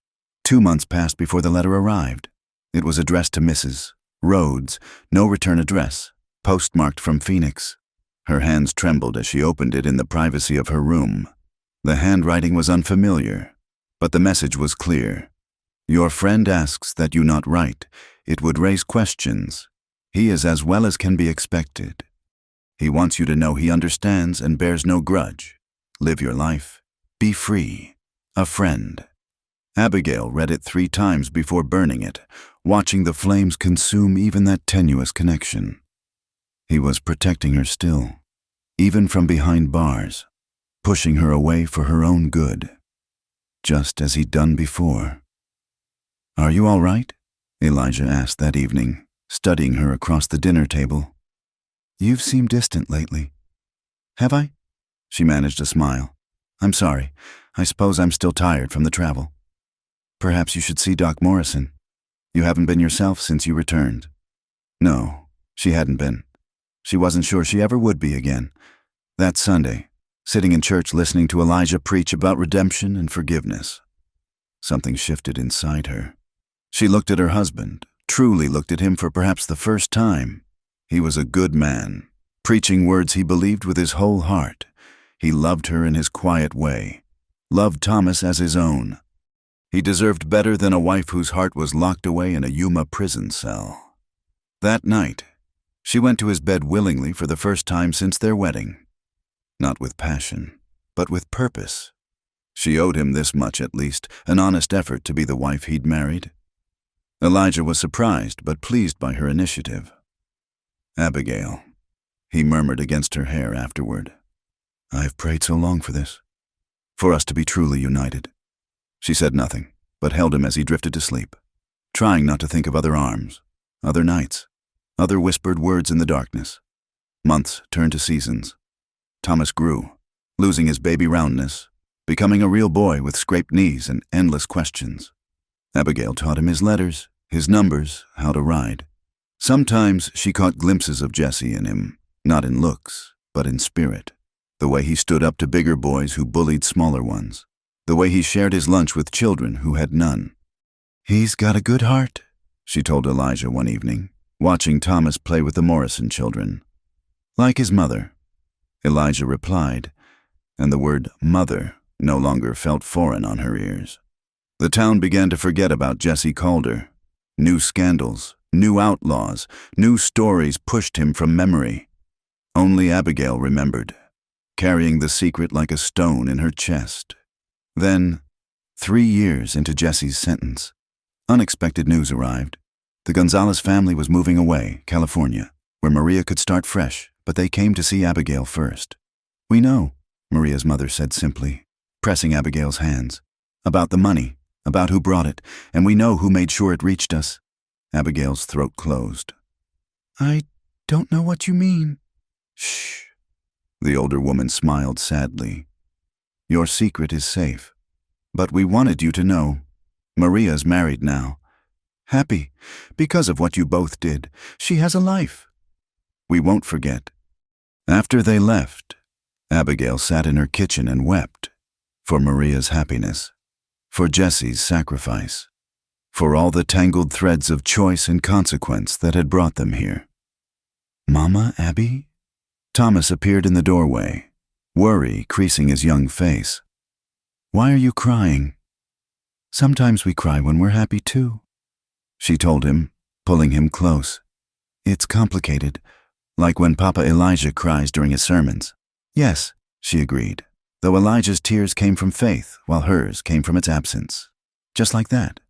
2 months passed before the letter arrived. It was addressed to Mrs. Rhodes, no return address, postmarked from Phoenix. Her hands trembled as she opened it in the privacy of her room. The handwriting was unfamiliar, but the message was clear. "Your friend asks that you not write. It would raise questions. He is as well as can be expected. He wants you to know he understands and bears no grudge. Live your life. Be free. A friend." Abigail read it 3 times before burning it, watching the flames consume even that tenuous connection. He was protecting her still, even from behind bars, pushing her away for her own good, just as he'd done before. "Are you all right?" Elijah asked that evening, studying her across the dinner table. "You've seemed distant lately." "Have I?" She managed a smile. "I'm sorry. I suppose I'm still tired from the travel. Perhaps you should see Doc Morrison. You haven't been yourself since you returned." No, she hadn't been. She wasn't sure she ever would be again. That Sunday, sitting in church listening to Elijah preach about redemption and forgiveness, something shifted inside her. She looked at her husband, truly looked at him for perhaps the first time. He was a good man, preaching words he believed with his whole heart. He loved her in his quiet way, loved Thomas as his own. He deserved better than a wife whose heart was locked away in a Yuma prison cell. That night, she went to his bed willingly for the first time since their wedding. Not with passion, but with purpose. She owed him this much at least, an honest effort to be the wife he'd married. Elijah was surprised but pleased by her initiative. "Abigail," he murmured against her hair afterward. "I've prayed so long for this, for us to be truly united." She said nothing, but held him as he drifted to sleep, trying not to think of other arms, other nights, other whispered words in the darkness. Months turned to seasons. Thomas grew, losing his baby roundness, becoming a real boy with scraped knees and endless questions. Abigail taught him his letters, his numbers, how to ride. Sometimes she caught glimpses of Jesse in him, not in looks, but in spirit. The way he stood up to bigger boys who bullied smaller ones. The way he shared his lunch with children who had none. "He's got a good heart," she told Elijah one evening, watching Thomas play with the Morrison children. Like his mother, Elijah replied, and the word mother no longer felt foreign on her ears. The town began to forget about Jesse Calder. New scandals, new outlaws, new stories pushed him from memory. Only Abigail remembered, carrying the secret like a stone in her chest. Then, 3 years into Jesse's sentence, unexpected news arrived. The Gonzalez family was moving away, California, where Maria could start fresh, but they came to see Abigail first. "We know," Maria's mother said simply, pressing Abigail's hands. "About the money, about who brought it, and we know who made sure it reached us." Abigail's throat closed. "I don't know what you mean." "Shh." The older woman smiled sadly. "Your secret is safe. But we wanted you to know. Maria's married now. Happy, because of what you both did. She has a life. We won't forget." After they left, Abigail sat in her kitchen and wept for Maria's happiness, for Jesse's sacrifice, for all the tangled threads of choice and consequence that had brought them here. "Mama, Abby?" Thomas appeared in the doorway, worry creasing his young face. "Why are you crying?" "Sometimes we cry when we're happy too," she told him, pulling him close. "It's complicated, like when Papa Elijah cries during his sermons." "Yes," she agreed, though Elijah's tears came from faith while hers came from its absence. Just like that.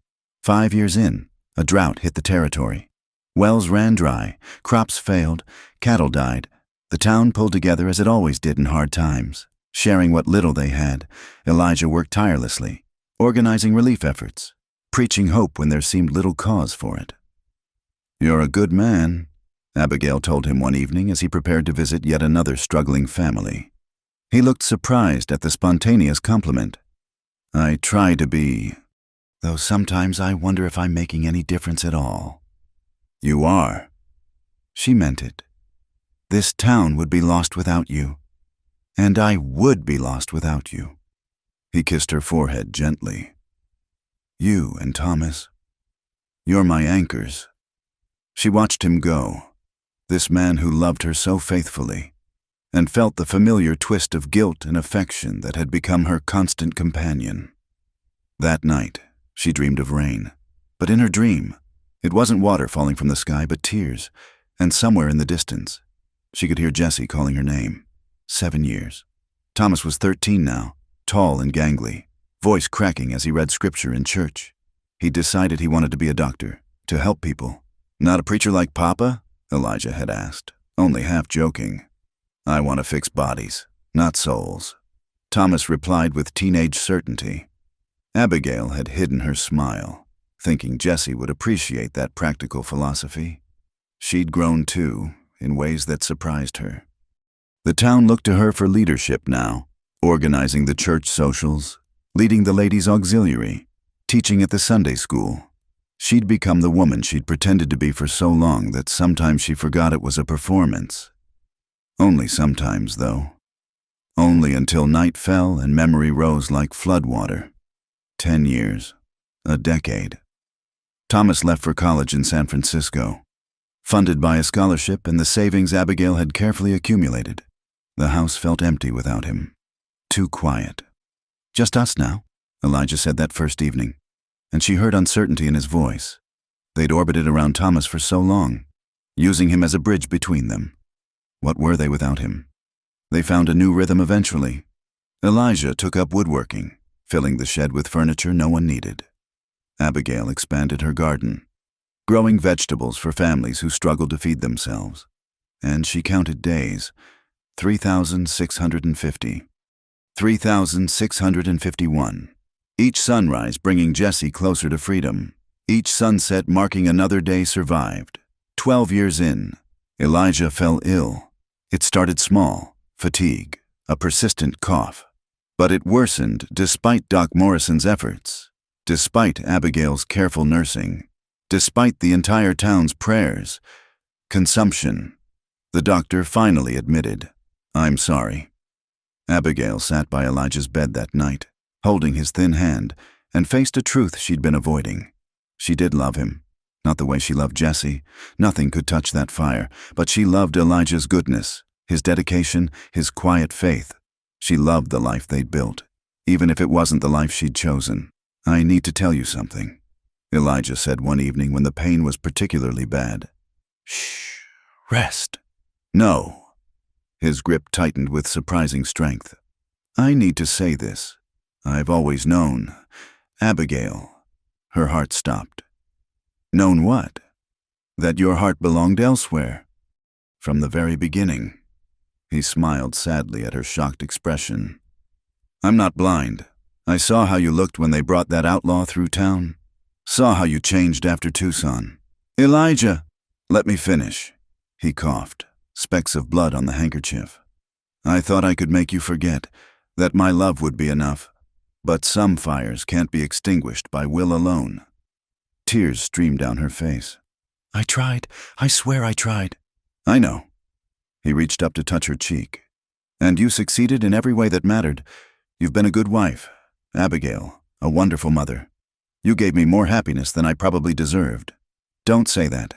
5 years in, a drought hit the territory. Wells ran dry, crops failed, cattle died. The town pulled together as it always did in hard times. Sharing what little they had, Elijah worked tirelessly, organizing relief efforts, preaching hope when there seemed little cause for it. "You're a good man," Abigail told him one evening as he prepared to visit yet another struggling family. He looked surprised at the spontaneous compliment. "I try to be, though sometimes I wonder if I'm making any difference at all." "You are." She meant it. "This town would be lost without you. And I would be lost without you." He kissed her forehead gently. "You and Thomas, you're my anchors." She watched him go, this man who loved her so faithfully, and felt the familiar twist of guilt and affection that had become her constant companion. That night, she dreamed of rain. But in her dream, it wasn't water falling from the sky, but tears, and somewhere in the distance, she could hear Jesse calling her name. 7 years. Thomas was 13 now, tall and gangly, voice cracking as he read scripture in church. He decided he wanted to be a doctor, to help people. "Not a preacher like Papa?" Elijah had asked, only half joking. "I want to fix bodies, not souls," Thomas replied with teenage certainty. Abigail had hidden her smile, thinking Jesse would appreciate that practical philosophy. She'd grown too, in ways that surprised her. The town looked to her for leadership now, organizing the church socials, leading the ladies' auxiliary, teaching at the Sunday school. She'd become the woman she'd pretended to be for so long that sometimes she forgot it was a performance. Only sometimes, though. Only until night fell and memory rose like floodwater. 10 years. A decade. Thomas left for college in San Francisco, funded by a scholarship and the savings Abigail had carefully accumulated. The house felt empty without him. Too quiet. "Just us now," Elijah said that first evening, and she heard uncertainty in his voice. They'd orbited around Thomas for so long, using him as a bridge between them. What were they without him? They found a new rhythm eventually. Elijah took up woodworking, filling the shed with furniture no one needed. Abigail expanded her garden, growing vegetables for families who struggled to feed themselves. And she counted days. 3,650. 3,651. Each sunrise bringing Jesse closer to freedom. Each sunset marking another day survived. 12 years in, Elijah fell ill. It started small, fatigue, a persistent cough. But it worsened despite Doc Morrison's efforts, despite Abigail's careful nursing, despite the entire town's prayers. Consumption. The doctor finally admitted, "I'm sorry." Abigail sat by Elijah's bed that night, holding his thin hand, and faced a truth she'd been avoiding. She did love him. Not the way she loved Jesse. Nothing could touch that fire, but she loved Elijah's goodness, his dedication, his quiet faith. She loved the life they'd built, even if it wasn't the life she'd chosen. "I need to tell you something," Elijah said one evening when the pain was particularly bad. "Shh, rest." "No." His grip tightened with surprising strength. "I need to say this. I've always known. Abigail." Her heart stopped. "Known what?" "That your heart belonged elsewhere. From the very beginning." He smiled sadly at her shocked expression. "I'm not blind. I saw how you looked when they brought that outlaw through town. Saw how you changed after Tucson." "Elijah!" "Let me finish." He coughed, specks of blood on the handkerchief. "I thought I could make you forget, that my love would be enough. But some fires can't be extinguished by will alone." Tears streamed down her face. "I tried. I swear I tried." "I know." He reached up to touch her cheek. "And you succeeded in every way that mattered. You've been a good wife, Abigail, a wonderful mother. You gave me more happiness than I probably deserved." "Don't say that."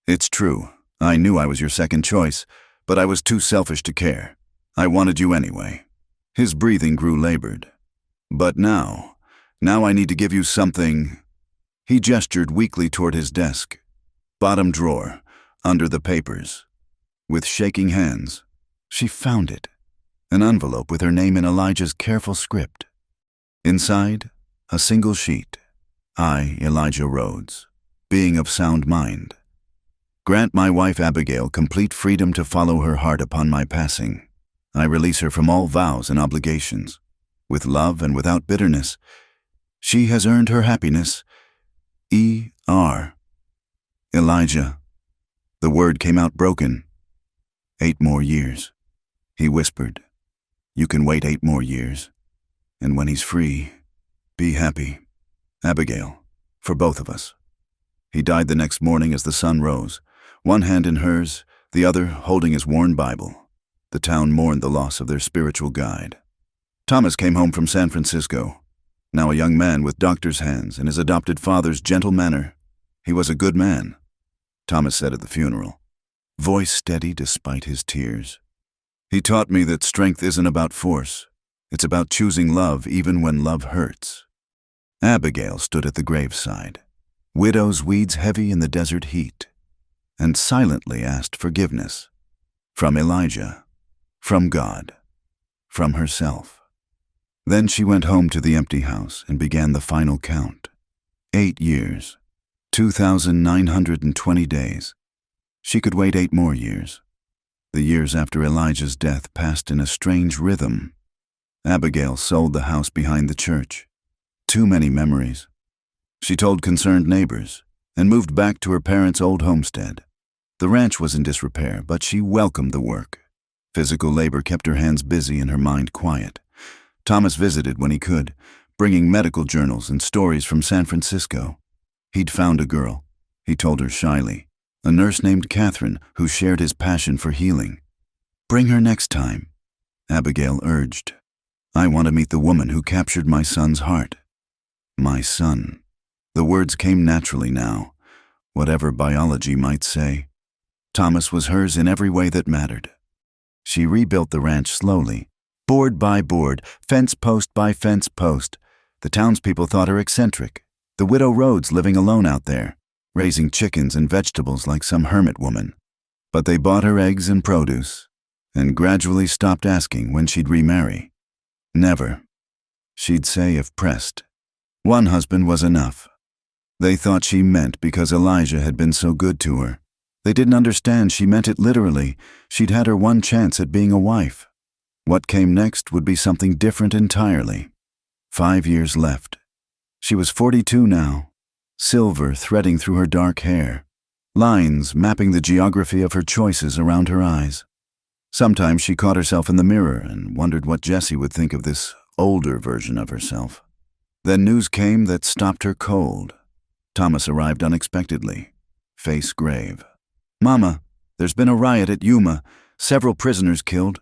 "It's true. I knew I was your second choice, but I was too selfish to care. I wanted you anyway." His breathing grew labored. "But now I need to give you something." He gestured weakly toward his desk. "Bottom drawer, under the papers." With shaking hands, she found it. An envelope with her name in Elijah's careful script. Inside, a single sheet. "I, Elijah Rhodes, being of sound mind, grant my wife Abigail complete freedom to follow her heart upon my passing. I release her from all vows and obligations. With love and without bitterness. She has earned her happiness. E.R. Elijah." The word came out broken. 8 more years. He whispered, "You can wait 8 more years. And when he's free, be happy. Abigail, for both of us." He died the next morning as the sun rose, one hand in hers, the other holding his worn Bible. The town mourned the loss of their spiritual guide. Thomas came home from San Francisco, now a young man with doctor's hands and his adopted father's gentle manner. He was a good man, Thomas said at the funeral, voice steady despite his tears. "He taught me that strength isn't about force. It's about choosing love even when love hurts." Abigail stood at the graveside, widow's weeds heavy in the desert heat, and silently asked forgiveness. From Elijah, from God, from herself. Then she went home to the empty house and began the final count. 8 years, 2,920 days. She could wait 8 more years. The years after Elijah's death passed in a strange rhythm. Abigail sold the house behind the church. Too many memories. She told concerned neighbors and moved back to her parents' old homestead. The ranch was in disrepair, but she welcomed the work. Physical labor kept her hands busy and her mind quiet. Thomas visited when he could, bringing medical journals and stories from San Francisco. He'd found a girl, he told her shyly, a nurse named Catherine who shared his passion for healing. "Bring her next time," Abigail urged. "I want to meet the woman who captured my son's heart." My son. The words came naturally now, whatever biology might say. Thomas was hers in every way that mattered. She rebuilt the ranch slowly, board by board, fence post by fence post. The townspeople thought her eccentric, the widow Rhodes living alone out there, raising chickens and vegetables like some hermit woman. But they bought her eggs and produce, and gradually stopped asking when she'd remarry. Never, she'd say if pressed. One husband was enough. They thought she meant because Elijah had been so good to her. They didn't understand she meant it literally. She'd had her one chance at being a wife. What came next would be something different entirely. 5 years left. She was 42 now, silver threading through her dark hair, lines mapping the geography of her choices around her eyes. Sometimes she caught herself in the mirror and wondered what Jesse would think of this older version of herself. Then news came that stopped her cold. Thomas arrived unexpectedly, face grave. "Mama, there's been a riot at Yuma, several prisoners killed."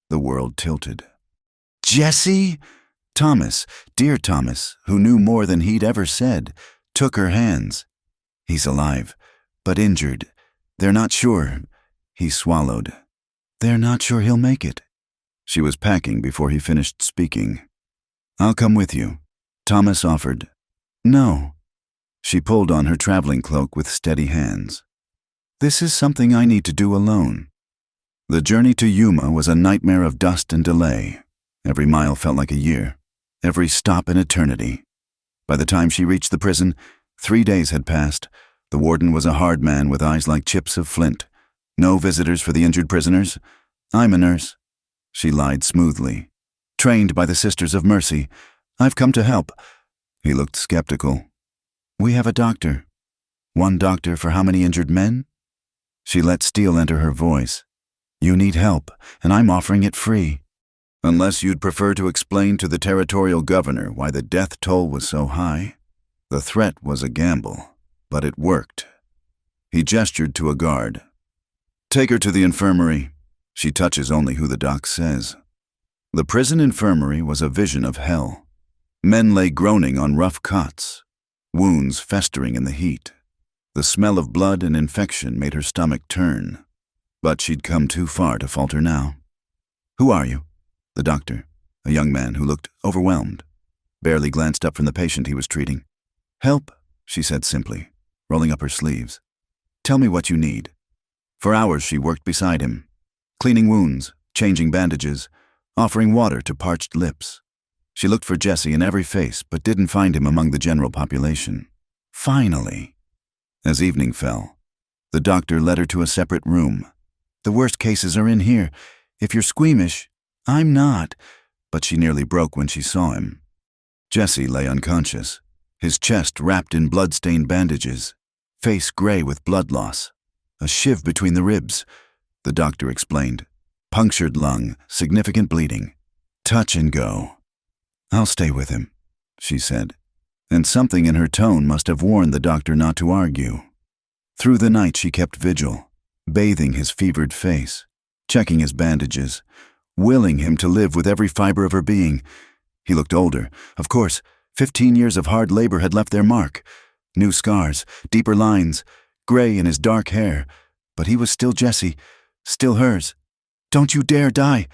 The world tilted. "Jesse?" Thomas, dear Thomas, who knew more than he'd ever said, took her hands. He's alive, but injured. They're not sure. He swallowed. They're not sure he'll make it. She was packing before he finished speaking. I'll come with you, Thomas offered. No. She pulled on her traveling cloak with steady hands. This is something I need to do alone. The journey to Yuma was a nightmare of dust and delay. Every mile felt like a year, every stop an eternity. By the time she reached the prison, 3 days had passed. The warden was a hard man with eyes like chips of flint. No visitors for the injured prisoners. I'm a nurse. She lied smoothly. Trained by the Sisters of Mercy. I've come to help. He looked skeptical. We have a doctor. One doctor for how many injured men? She let steel enter her voice. You need help, and I'm offering it free. Unless you'd prefer to explain to the territorial governor why the death toll was so high. The threat was a gamble, but it worked. He gestured to a guard. Take her to the infirmary. She touches only who the doc says. The prison infirmary was a vision of hell. Men lay groaning on rough cots, wounds festering in the heat. The smell of blood and infection made her stomach turn. But she'd come too far to falter now. Who are you? The doctor, a young man who looked overwhelmed, barely glanced up from the patient he was treating. Help, she said simply, rolling up her sleeves. Tell me what you need. For hours she worked beside him, cleaning wounds, changing bandages, offering water to parched lips. She looked for Jesse in every face, but didn't find him among the general population. Finally. As evening fell, the doctor led her to a separate room. The worst cases are in here. If you're squeamish, I'm not. But she nearly broke when she saw him. Jesse lay unconscious, his chest wrapped in blood-stained bandages, face gray with blood loss, a shiv between the ribs, the doctor explained. Punctured lung, significant bleeding. Touch and go. I'll stay with him, she said, and something in her tone must have warned the doctor not to argue. Through the night she kept vigil, bathing his fevered face, checking his bandages, willing him to live with every fiber of her being. He looked older. Of course, 15 years of hard labor had left their mark. New scars, deeper lines, gray in his dark hair. But he was still Jesse, still hers. Don't you dare die,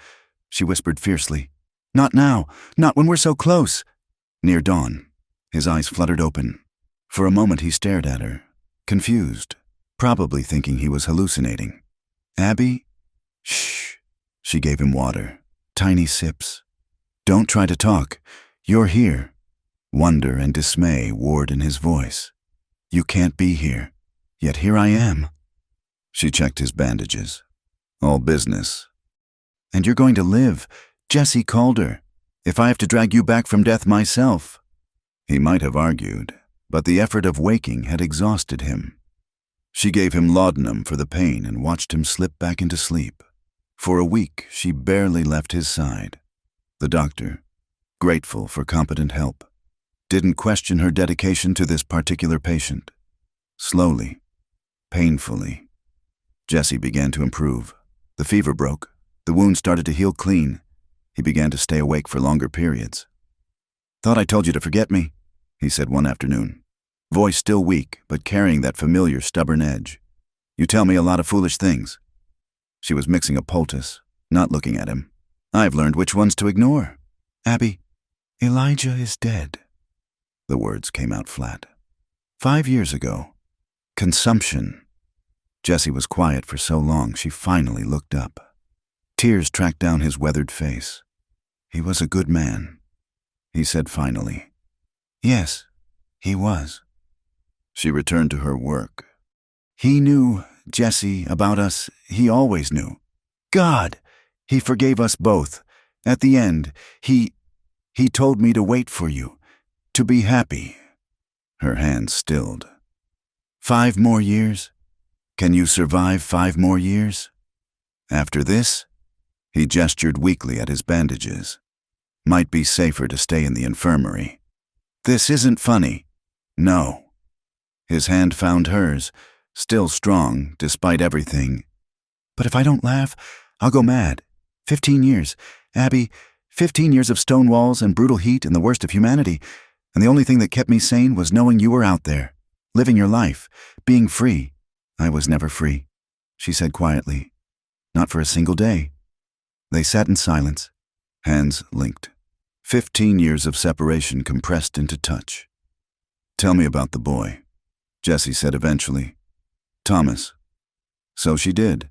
she whispered fiercely. Not now, not when we're so close. Near dawn, his eyes fluttered open. For a moment he stared at her, confused, probably thinking he was hallucinating. Abby? Shh. She gave him water, tiny sips. Don't try to talk. You're here. Wonder and dismay warred in his voice. You can't be here, yet here I am. She checked his bandages. All business. And you're going to live. Jesse called her. If I have to drag you back from death myself. He might have argued, but the effort of waking had exhausted him. She gave him laudanum for the pain and watched him slip back into sleep. For a week, she barely left his side. The doctor, grateful for competent help, didn't question her dedication to this particular patient. Slowly, painfully, Jesse began to improve. The fever broke. The wound started to heal clean. He began to stay awake for longer periods. Thought I told you to forget me, he said one afternoon. Voice still weak, but carrying that familiar stubborn edge. You tell me a lot of foolish things. She was mixing a poultice, not looking at him. I've learned which ones to ignore. Abby, Elijah is dead. The words came out flat. 5 years ago. Consumption. Jesse was quiet for so long she finally looked up. Tears tracked down his weathered face. He was a good man, he said finally. Yes, he was. She returned to her work. He knew, Jesse, about us. He always knew. God, he forgave us both. At the end, he told me to wait for you, to be happy. Her hands stilled. 5 more years? Can you survive 5 more years? After this? He gestured weakly at his bandages. Might be safer to stay in the infirmary. This isn't funny. No. His hand found hers, still strong despite everything. But if I don't laugh, I'll go mad. 15 years. Abby, 15 years of stone walls and brutal heat and the worst of humanity. And the only thing that kept me sane was knowing you were out there. living your life, being free. I was never free, she said quietly. Not for a single day. They sat in silence, hands linked. 15 years of separation compressed into touch. Tell me about the boy, Jessie said eventually. Thomas. So she did.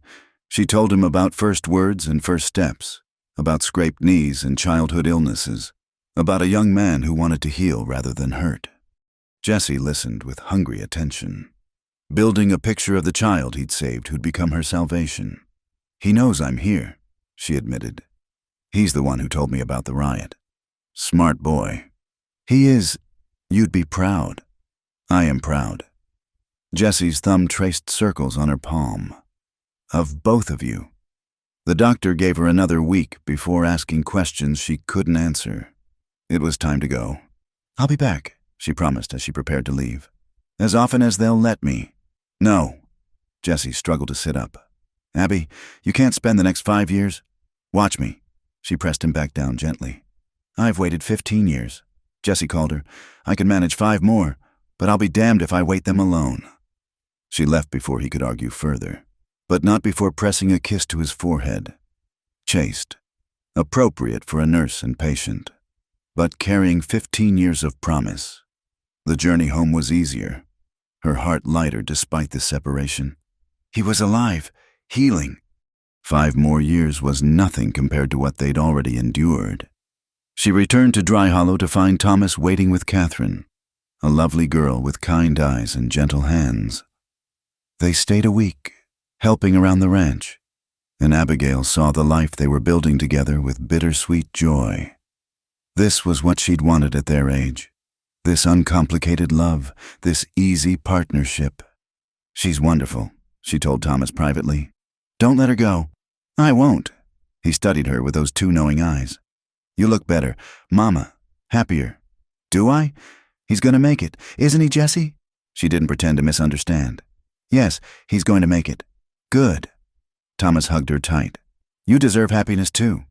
She told him about first words and first steps, about scraped knees and childhood illnesses, about a young man who wanted to heal rather than hurt. Jessie listened with hungry attention, building a picture of the child he'd saved who'd become her salvation. He knows I'm here, she admitted. He's the one who told me about the riot. Smart boy. He is. You'd be proud. I am proud. Jessie's thumb traced circles on her palm. Of both of you. The doctor gave her another week before asking questions she couldn't answer. It was time to go. I'll be back, she promised as she prepared to leave. As often as they'll let me. No. Jessie struggled to sit up. Abby, you can't spend the next 5 years. Watch me. She pressed him back down gently. I've waited 15 years. Jessie called her. I can manage 5 more, but I'll be damned if I wait them alone. She left before he could argue further, but not before pressing a kiss to his forehead. Chaste. Appropriate for a nurse and patient, but carrying 15 years of promise. The journey home was easier, her heart lighter despite the separation. He was alive, healing. 5 more years was nothing compared to what they'd already endured. She returned to Dry Hollow to find Thomas waiting with Catherine, a lovely girl with kind eyes and gentle hands. They stayed a week, helping around the ranch, and Abigail saw the life they were building together with bittersweet joy. This was what she'd wanted at their age. This uncomplicated love, this easy partnership. She's wonderful, she told Thomas privately. Don't let her go. I won't. He studied her with those 2 knowing eyes. You look better, Mama, happier. Do I? He's gonna make it, isn't he, Jessie? She didn't pretend to misunderstand. Yes, he's going to make it. Good. Thomas hugged her tight. You deserve happiness too.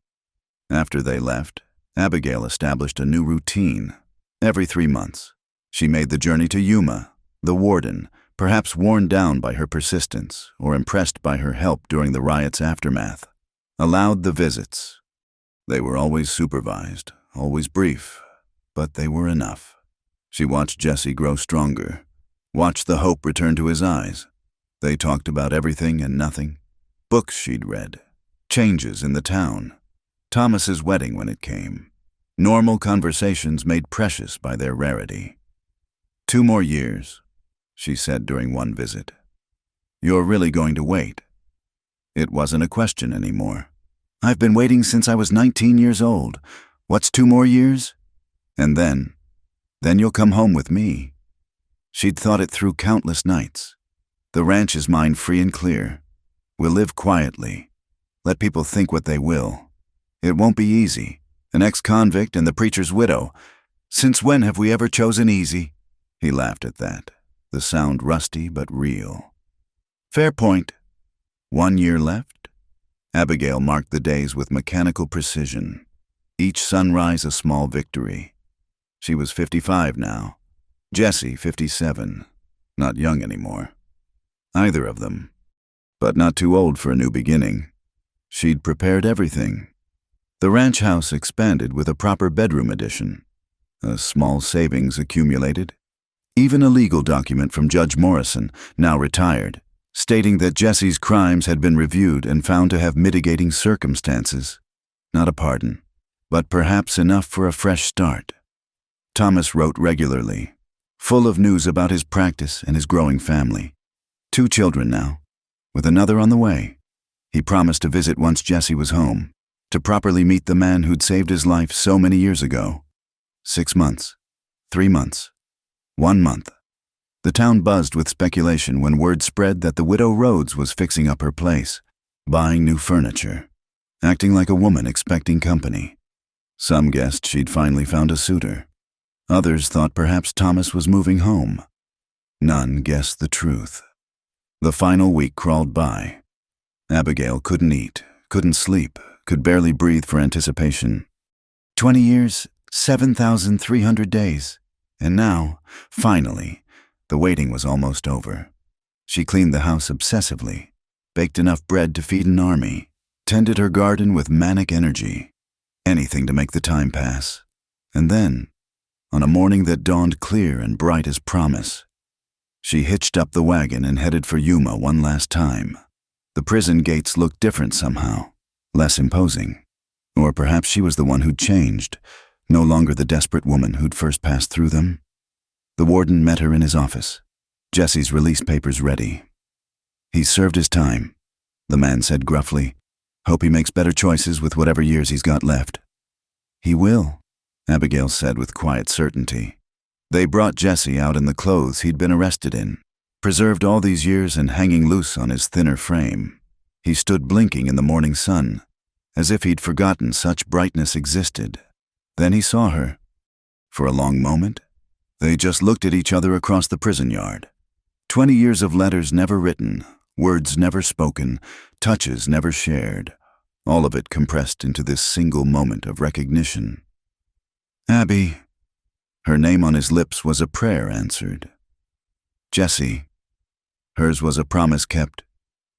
After they left, Abigail established a new routine. Every 3 months, she made the journey to Yuma, the warden, perhaps worn down by her persistence or impressed by her help during the riot's aftermath, allowed the visits. They were always supervised, always brief, but they were enough. She watched Jessie grow stronger, watched the hope return to his eyes. They talked about everything and nothing. Books she'd read, changes in the town, Thomas's wedding when it came. Normal conversations made precious by their rarity. 2 more years, she said during one visit. You're really going to wait? It wasn't a question anymore. I've been waiting since I was 19 years old. What's 2 more years? And then you'll come home with me. She'd thought it through countless nights. The ranch is mine free and clear. We'll live quietly. Let people think what they will. It won't be easy. An ex-convict and the preacher's widow. Since when have we ever chosen easy? He laughed at that, the sound rusty but real. Fair point. 1 year left? Abigail marked the days with mechanical precision. Each sunrise a small victory. She was 55 now. Jessie, 57. Not young anymore. Either of them. But not too old for a new beginning. She'd prepared everything. The ranch house expanded with a proper bedroom addition. A small savings accumulated. Even a legal document from Judge Morrison, now retired, stating that Jessie's crimes had been reviewed and found to have mitigating circumstances. Not a pardon, but perhaps enough for a fresh start. Thomas wrote regularly, full of news about his practice and his growing family. 2 children now, with another on the way. He promised to visit once Jessie was home, to properly meet the man who'd saved his life so many years ago. 6 months, 3 months, 1 month. The town buzzed with speculation when word spread that the widow Rhodes was fixing up her place, buying new furniture, acting like a woman expecting company. Some guessed she'd finally found a suitor. Others thought perhaps Thomas was moving home. None guessed the truth. The final week crawled by. Abigail couldn't eat, couldn't sleep, could barely breathe for anticipation. 20 years, 7,300 days. And now, finally, The waiting was almost over. She cleaned the house obsessively, baked enough bread to feed an army, tended her garden with manic energy, anything to make the time pass. And then, on a morning that dawned clear and bright as promise, she hitched up the wagon and headed for Yuma one last time. The prison gates looked different somehow, less imposing. Or perhaps she was the one who'd changed, no longer the desperate woman who'd first passed through them. The warden met her in his office, Jesse's release papers ready. "He's served his time," the man said gruffly. "Hope he makes better choices with whatever years he's got left." "He will," Abigail said with quiet certainty. They brought Jesse out in the clothes he'd been arrested in, preserved all these years and hanging loose on his thinner frame. He stood blinking in the morning sun, as if he'd forgotten such brightness existed. Then he saw her. For a long moment, they just looked at each other across the prison yard. 20 years of letters never written, words never spoken, touches never shared, all of it compressed into this single moment of recognition. "Abby." Her name on his lips was a prayer answered. "Jesse." Hers was a promise kept.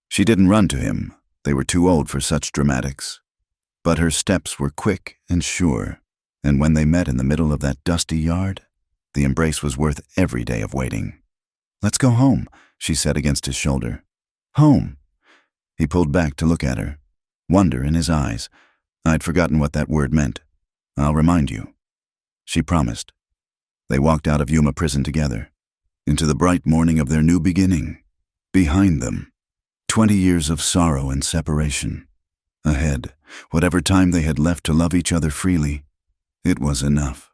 She didn't run to him. They were too old for such dramatics. But her steps were quick and sure, and when they met in the middle of that dusty yard, the embrace was worth every day of waiting. "Let's go home," she said against his shoulder. "Home." He pulled back to look at her, wonder in his eyes. "I'd forgotten what that word meant. I'll remind you." She promised. They walked out of Yuma prison together, into the bright morning of their new beginning. Behind them, 20 years of sorrow and separation. Ahead, whatever time they had left to love each other freely, it was enough.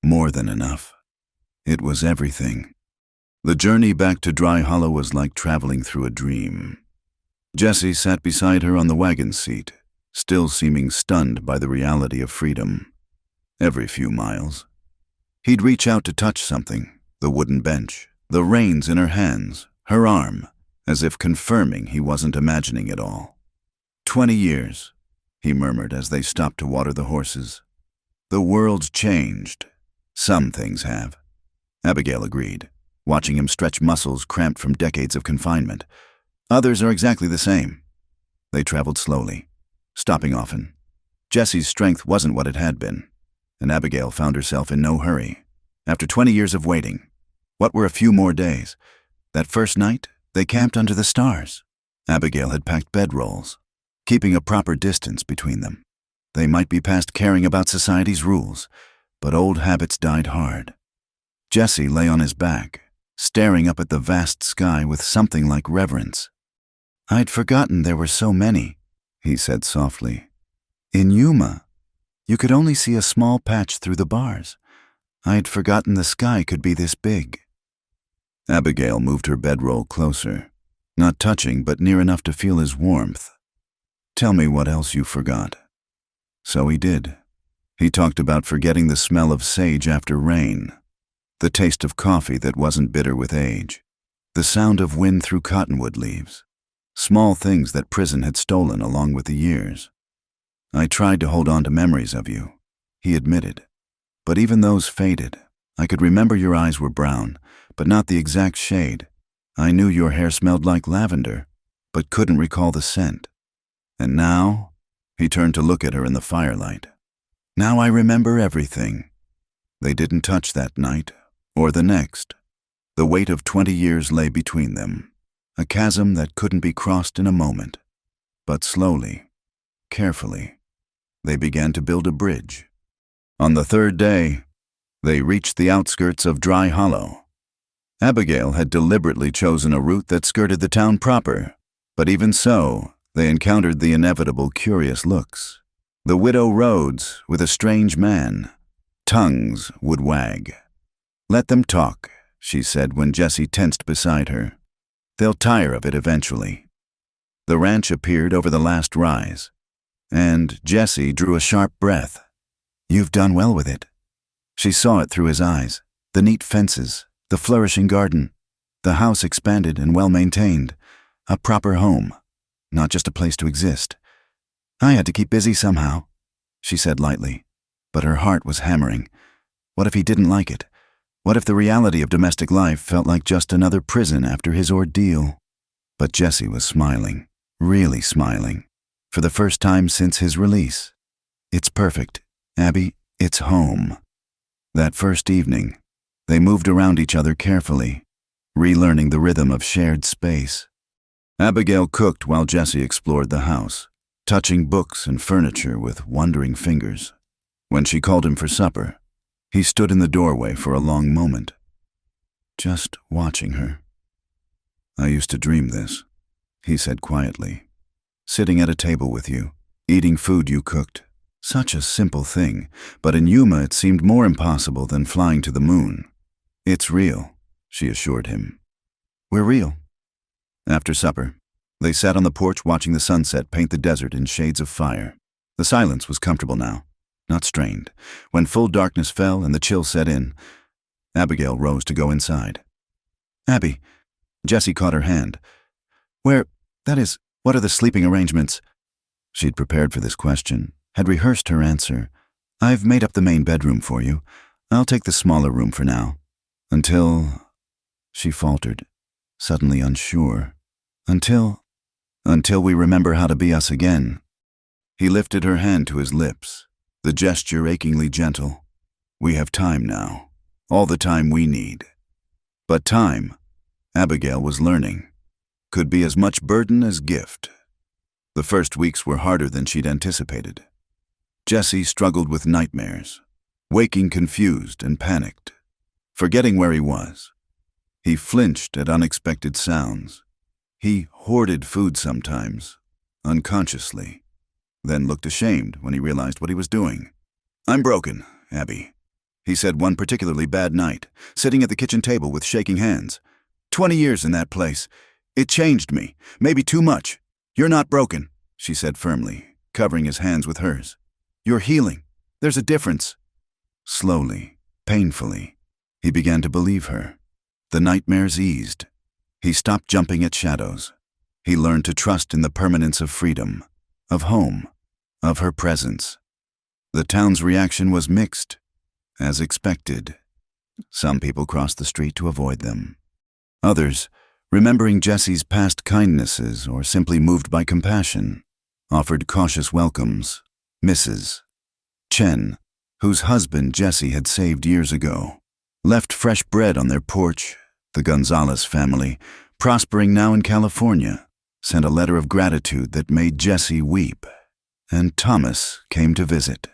More than enough. It was everything. The journey back to Dry Hollow was like traveling through a dream. Jesse sat beside her on the wagon seat, still seeming stunned by the reality of freedom. Every few miles, he'd reach out to touch something, the wooden bench, the reins in her hands, her arm, as if confirming he wasn't imagining it all. 20 years, he murmured as they stopped to water the horses. "The world's changed. Some things have." Abigail agreed, watching him stretch muscles cramped from decades of confinement. "Others are exactly the same." They traveled slowly, stopping often. Jesse's strength wasn't what it had been, and Abigail found herself in no hurry. After 20 years of waiting, what were a few more days? That first night, they camped under the stars. Abigail had packed bedrolls, keeping a proper distance between them. They might be past caring about society's rules, but old habits died hard. Jesse lay on his back, staring up at the vast sky with something like reverence. "I'd forgotten there were so many," he said softly. "In Yuma, you could only see a small patch through the bars. I'd forgotten the sky could be this big." Abigail moved her bedroll closer, not touching but near enough to feel his warmth. "Tell me what else you forgot." So he did. He talked about forgetting the smell of sage after rain, the taste of coffee that wasn't bitter with age, the sound of wind through cottonwood leaves, small things that prison had stolen along with the years. "I tried to hold on to memories of you," he admitted. "But even those faded. I could remember your eyes were brown, but not the exact shade. I knew your hair smelled like lavender, but couldn't recall the scent. And now," he turned to look at her in the firelight, "now I remember everything." They didn't touch that night, or the next. The weight of 20 years lay between them, a chasm that couldn't be crossed in a moment. But slowly, carefully, they began to build a bridge. On the third day, they reached the outskirts of Dry Hollow. Abigail had deliberately chosen a route that skirted the town proper, but even so, they encountered the inevitable curious looks. The widow roads with a strange man. Tongues would wag. "Let them talk," she said when Jesse tensed beside her. "They'll tire of it eventually." The ranch appeared over the last rise, and Jesse drew a sharp breath. "You've done well with it." She saw it through his eyes, the neat fences, the flourishing garden, the house expanded and well-maintained, a proper home, not just a place to exist. "I had to keep busy somehow," she said lightly, but her heart was hammering. What if he didn't like it? What if the reality of domestic life felt like just another prison after his ordeal? But Jesse was smiling, really smiling, for the first time since his release. It's perfect, Abby, it's home. That first evening, they moved around each other carefully, relearning the rhythm of shared space. Abigail cooked while Jesse explored the house, touching books and furniture with wondering fingers. When she called him for supper, he stood in the doorway for a long moment, just watching her. "I used to dream this," he said quietly. "Sitting at a table with you, eating food you cooked. Such a simple thing, but in Yuma it seemed more impossible than flying to the moon." "It's real," she assured him. "We're real." After supper, they sat on the porch watching the sunset paint the desert in shades of fire. The silence was comfortable now, not strained. When full darkness fell and the chill set in, Abigail rose to go inside. "Abby," Jesse caught her hand. What are the sleeping arrangements?" She'd prepared for this question, had rehearsed her answer. "I've made up the main bedroom for you. I'll take the smaller room for now. Until—" she faltered, suddenly unsure. Until we remember how to be us again." He lifted her hand to his lips, the gesture achingly gentle. "We have time now, all the time we need." But time, Abigail was learning, could be as much burden as gift. The first weeks were harder than she'd anticipated. Jesse struggled with nightmares, waking confused and panicked, forgetting where he was. He flinched at unexpected sounds. He hoarded food sometimes, unconsciously, then looked ashamed when he realized what he was doing. "I'm broken, Abby," he said one particularly bad night, sitting at the kitchen table with shaking hands. 20 years in that place. It changed me, maybe too much. "You're not broken," she said firmly, covering his hands with hers. "You're healing. There's a difference." Slowly, painfully, he began to believe her. The nightmares eased. He stopped jumping at shadows. He learned to trust in the permanence of freedom, of home, of her presence. The town's reaction was mixed, as expected. Some people crossed the street to avoid them. Others, remembering Jesse's past kindnesses or simply moved by compassion, offered cautious welcomes. Mrs. Chen, whose husband Jesse had saved years ago, left fresh bread on their porch. The Gonzalez family, prospering now in California, sent a letter of gratitude that made Jesse weep. And Thomas came to visit.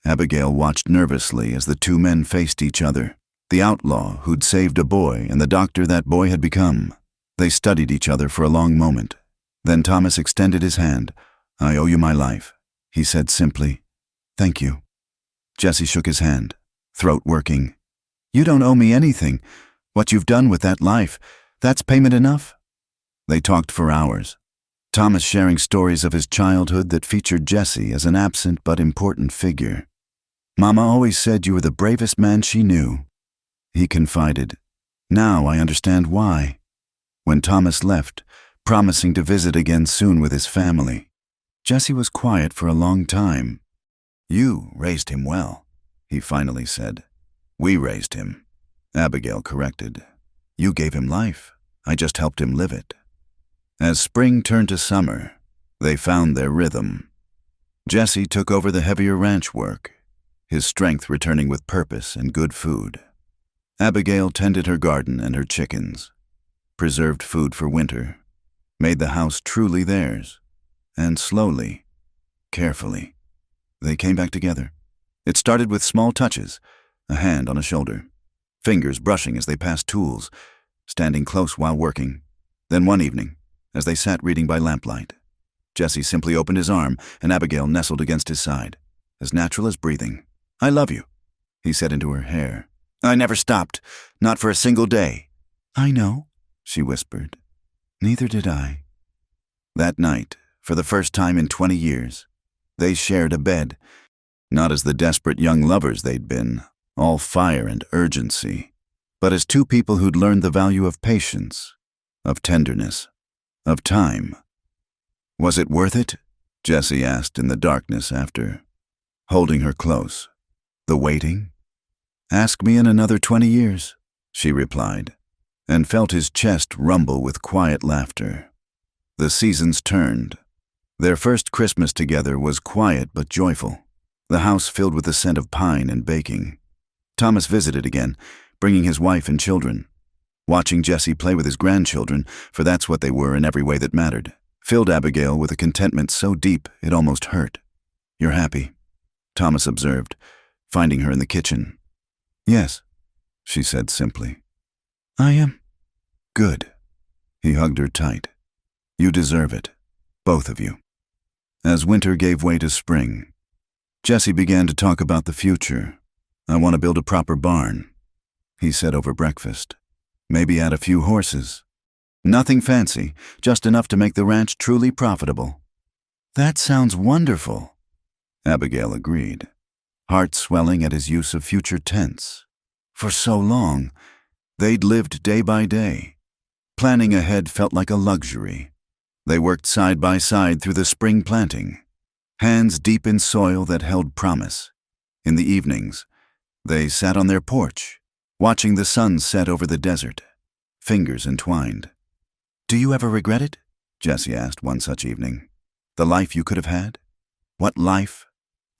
Abigail watched nervously as the two men faced each other, the outlaw who'd saved a boy and the doctor that boy had become. They studied each other for a long moment. Then Thomas extended his hand. "I owe you my life," he said simply. "Thank you." Jesse shook his hand, throat working. "You don't owe me anything. What you've done with that life, that's payment enough." They talked for hours, Thomas sharing stories of his childhood that featured Jesse as an absent but important figure. "Mama always said you were the bravest man she knew," he confided. "Now I understand why." When Thomas left, promising to visit again soon with his family, Jesse was quiet for a long time. "You raised him well," he finally said. "We raised him," Abigail corrected. "You gave him life. I just helped him live it." As spring turned to summer, they found their rhythm. Jesse took over the heavier ranch work, his strength returning with purpose and good food. Abigail tended her garden and her chickens, preserved food for winter, made the house truly theirs, and slowly, carefully, they came back together. It started with small touches, a hand on a shoulder, fingers brushing as they passed tools, standing close while working. Then one evening, as they sat reading by lamplight, Jesse simply opened his arm and Abigail nestled against his side, as natural as breathing. "I love you," he said into her hair. "I never stopped, not for a single day." "I know," she whispered. "Neither did I." That night, for the first time in 20 years, they shared a bed, not as the desperate young lovers they'd been, all fire and urgency, but as two people who'd learned the value of patience, of tenderness, of time. "Was it worth it?" Jesse asked in the darkness after, holding her close. "The waiting?" Ask me in another 20 years, she replied, and felt his chest rumble with quiet laughter. The seasons turned. Their first Christmas together was quiet but joyful, the house filled with the scent of pine and baking. Thomas visited again, bringing his wife and children. Watching Jesse play with his grandchildren, for that's what they were in every way that mattered, filled Abigail with a contentment so deep it almost hurt. "You're happy," Thomas observed, finding her in the kitchen. "Yes," she said simply. "I am." "Good." He hugged her tight. "You deserve it, both of you." As winter gave way to spring, Jesse began to talk about the future. "I want to build a proper barn," he said over breakfast. "Maybe add a few horses. Nothing fancy, just enough to make the ranch truly profitable." "That sounds wonderful," Abigail agreed, heart swelling at his use of future tense. For so long, they'd lived day by day. Planning ahead felt like a luxury. They worked side by side through the spring planting, hands deep in soil that held promise. In the evenings, they sat on their porch, watching the sun set over the desert, fingers entwined. "Do you ever regret it?" Jesse asked one such evening. "The life you could have had?" "What life?"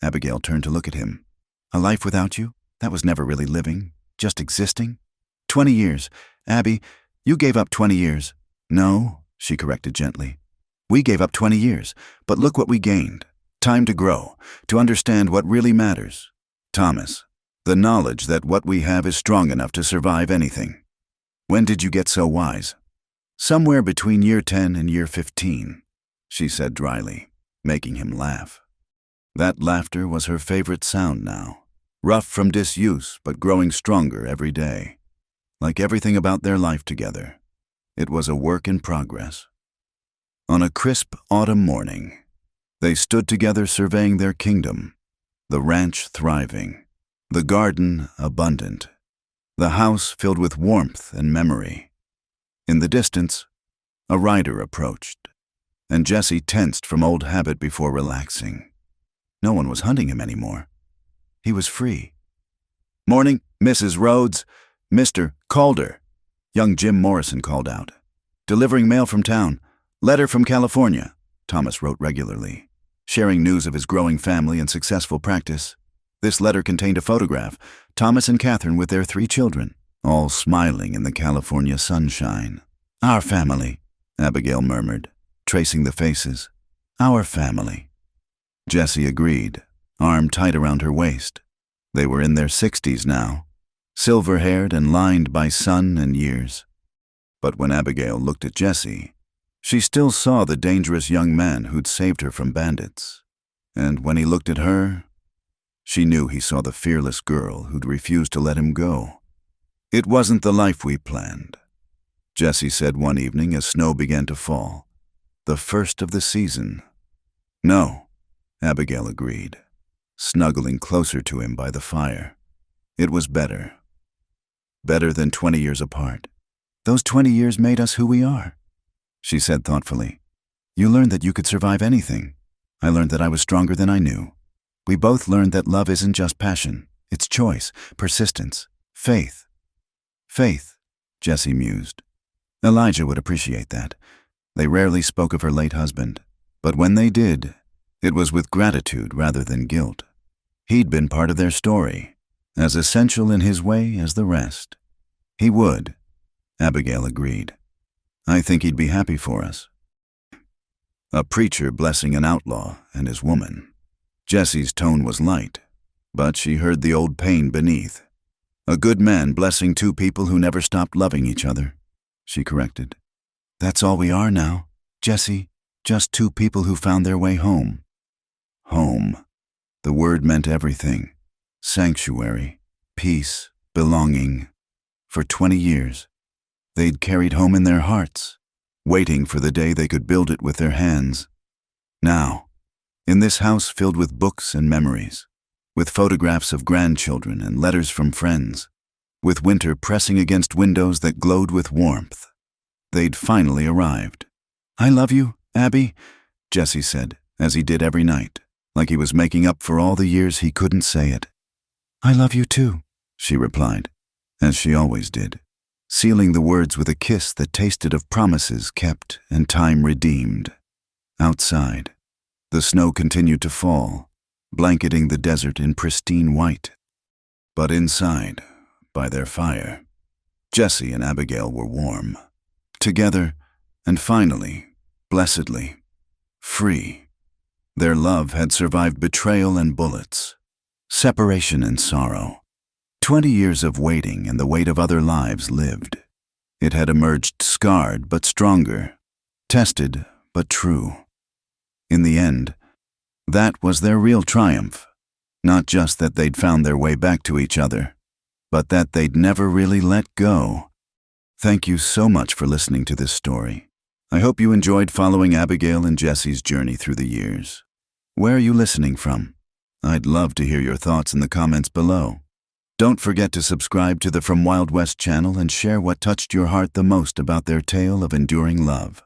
Abigail turned to look at him. "A life without you? That was never really living, just existing." 20 years. Abby, you gave up 20 years. "No," she corrected gently. "We gave up 20 years, but look what we gained. Time to grow, to understand what really matters. Thomas, the knowledge that what we have is strong enough to survive anything." "When did you get so wise?" "Somewhere between year 10 and year 15, she said dryly, making him laugh. That laughter was her favorite sound now, rough from disuse but growing stronger every day. Like everything about their life together, it was a work in progress. On a crisp autumn morning, they stood together surveying their kingdom, the ranch thriving, the garden abundant, the house filled with warmth and memory. In the distance, a rider approached, and Jesse tensed from old habit before relaxing. No one was hunting him anymore. He was free. "Morning, Mrs. Rhodes. Mr. Calder," young Jim Morrison called out. "Delivering mail from town. Letter from California," Thomas wrote regularly, sharing news of his growing family and successful practice. This letter contained a photograph, Thomas and Catherine with their 3 children, all smiling in the California sunshine. "Our family," Abigail murmured, tracing the faces. "Our family." Jesse agreed, arm tight around her waist. They were in their 60s now, silver-haired and lined by sun and years. But when Abigail looked at Jesse, she still saw the dangerous young man who'd saved her from bandits. And when he looked at her, she knew he saw the fearless girl who'd refused to let him go. "It wasn't the life we planned," Jesse said one evening as snow began to fall. "The first of the season." "No," Abigail agreed, snuggling closer to him by the fire. "It was better. Better than 20 years apart. Those 20 years made us who we are," she said thoughtfully. "You learned that you could survive anything. I learned that I was stronger than I knew. We both learned that love isn't just passion. It's choice, persistence, faith." "Faith," Jesse mused. Elijah would appreciate that. They rarely spoke of her late husband, but when they did, it was with gratitude rather than guilt. He'd been part of their story, as essential in his way as the rest. "He would," Abigail agreed. "I think he'd be happy for us." A preacher blessing an outlaw and his woman. Jesse's tone was light, but she heard the old pain beneath. "A good man blessing 2 people who never stopped loving each other," she corrected. "That's all we are now, Jesse, just 2 people who found their way home." Home. The word meant everything. Sanctuary, peace, belonging. For 20 years, they'd carried home in their hearts, waiting for the day they could build it with their hands. Now, in this house filled with books and memories, with photographs of grandchildren and letters from friends, with winter pressing against windows that glowed with warmth, they'd finally arrived. "I love you, Abby," Jesse said, as he did every night, like he was making up for all the years he couldn't say it. "I love you too," she replied, as she always did, sealing the words with a kiss that tasted of promises kept and time redeemed. Outside, the snow continued to fall, blanketing the desert in pristine white. But inside, by their fire, Jesse and Abigail were warm, together, and finally, blessedly, free. Their love had survived betrayal and bullets, separation and sorrow, 20 years of waiting and the weight of other lives lived. It had emerged scarred but stronger, tested but true. In the end, that was their real triumph. Not just that they'd found their way back to each other, but that they'd never really let go. Thank you so much for listening to this story. I hope you enjoyed following Abigail and Jesse's journey through the years. Where are you listening from? I'd love to hear your thoughts in the comments below. Don't forget to subscribe to the From Wild West channel and share what touched your heart the most about their tale of enduring love.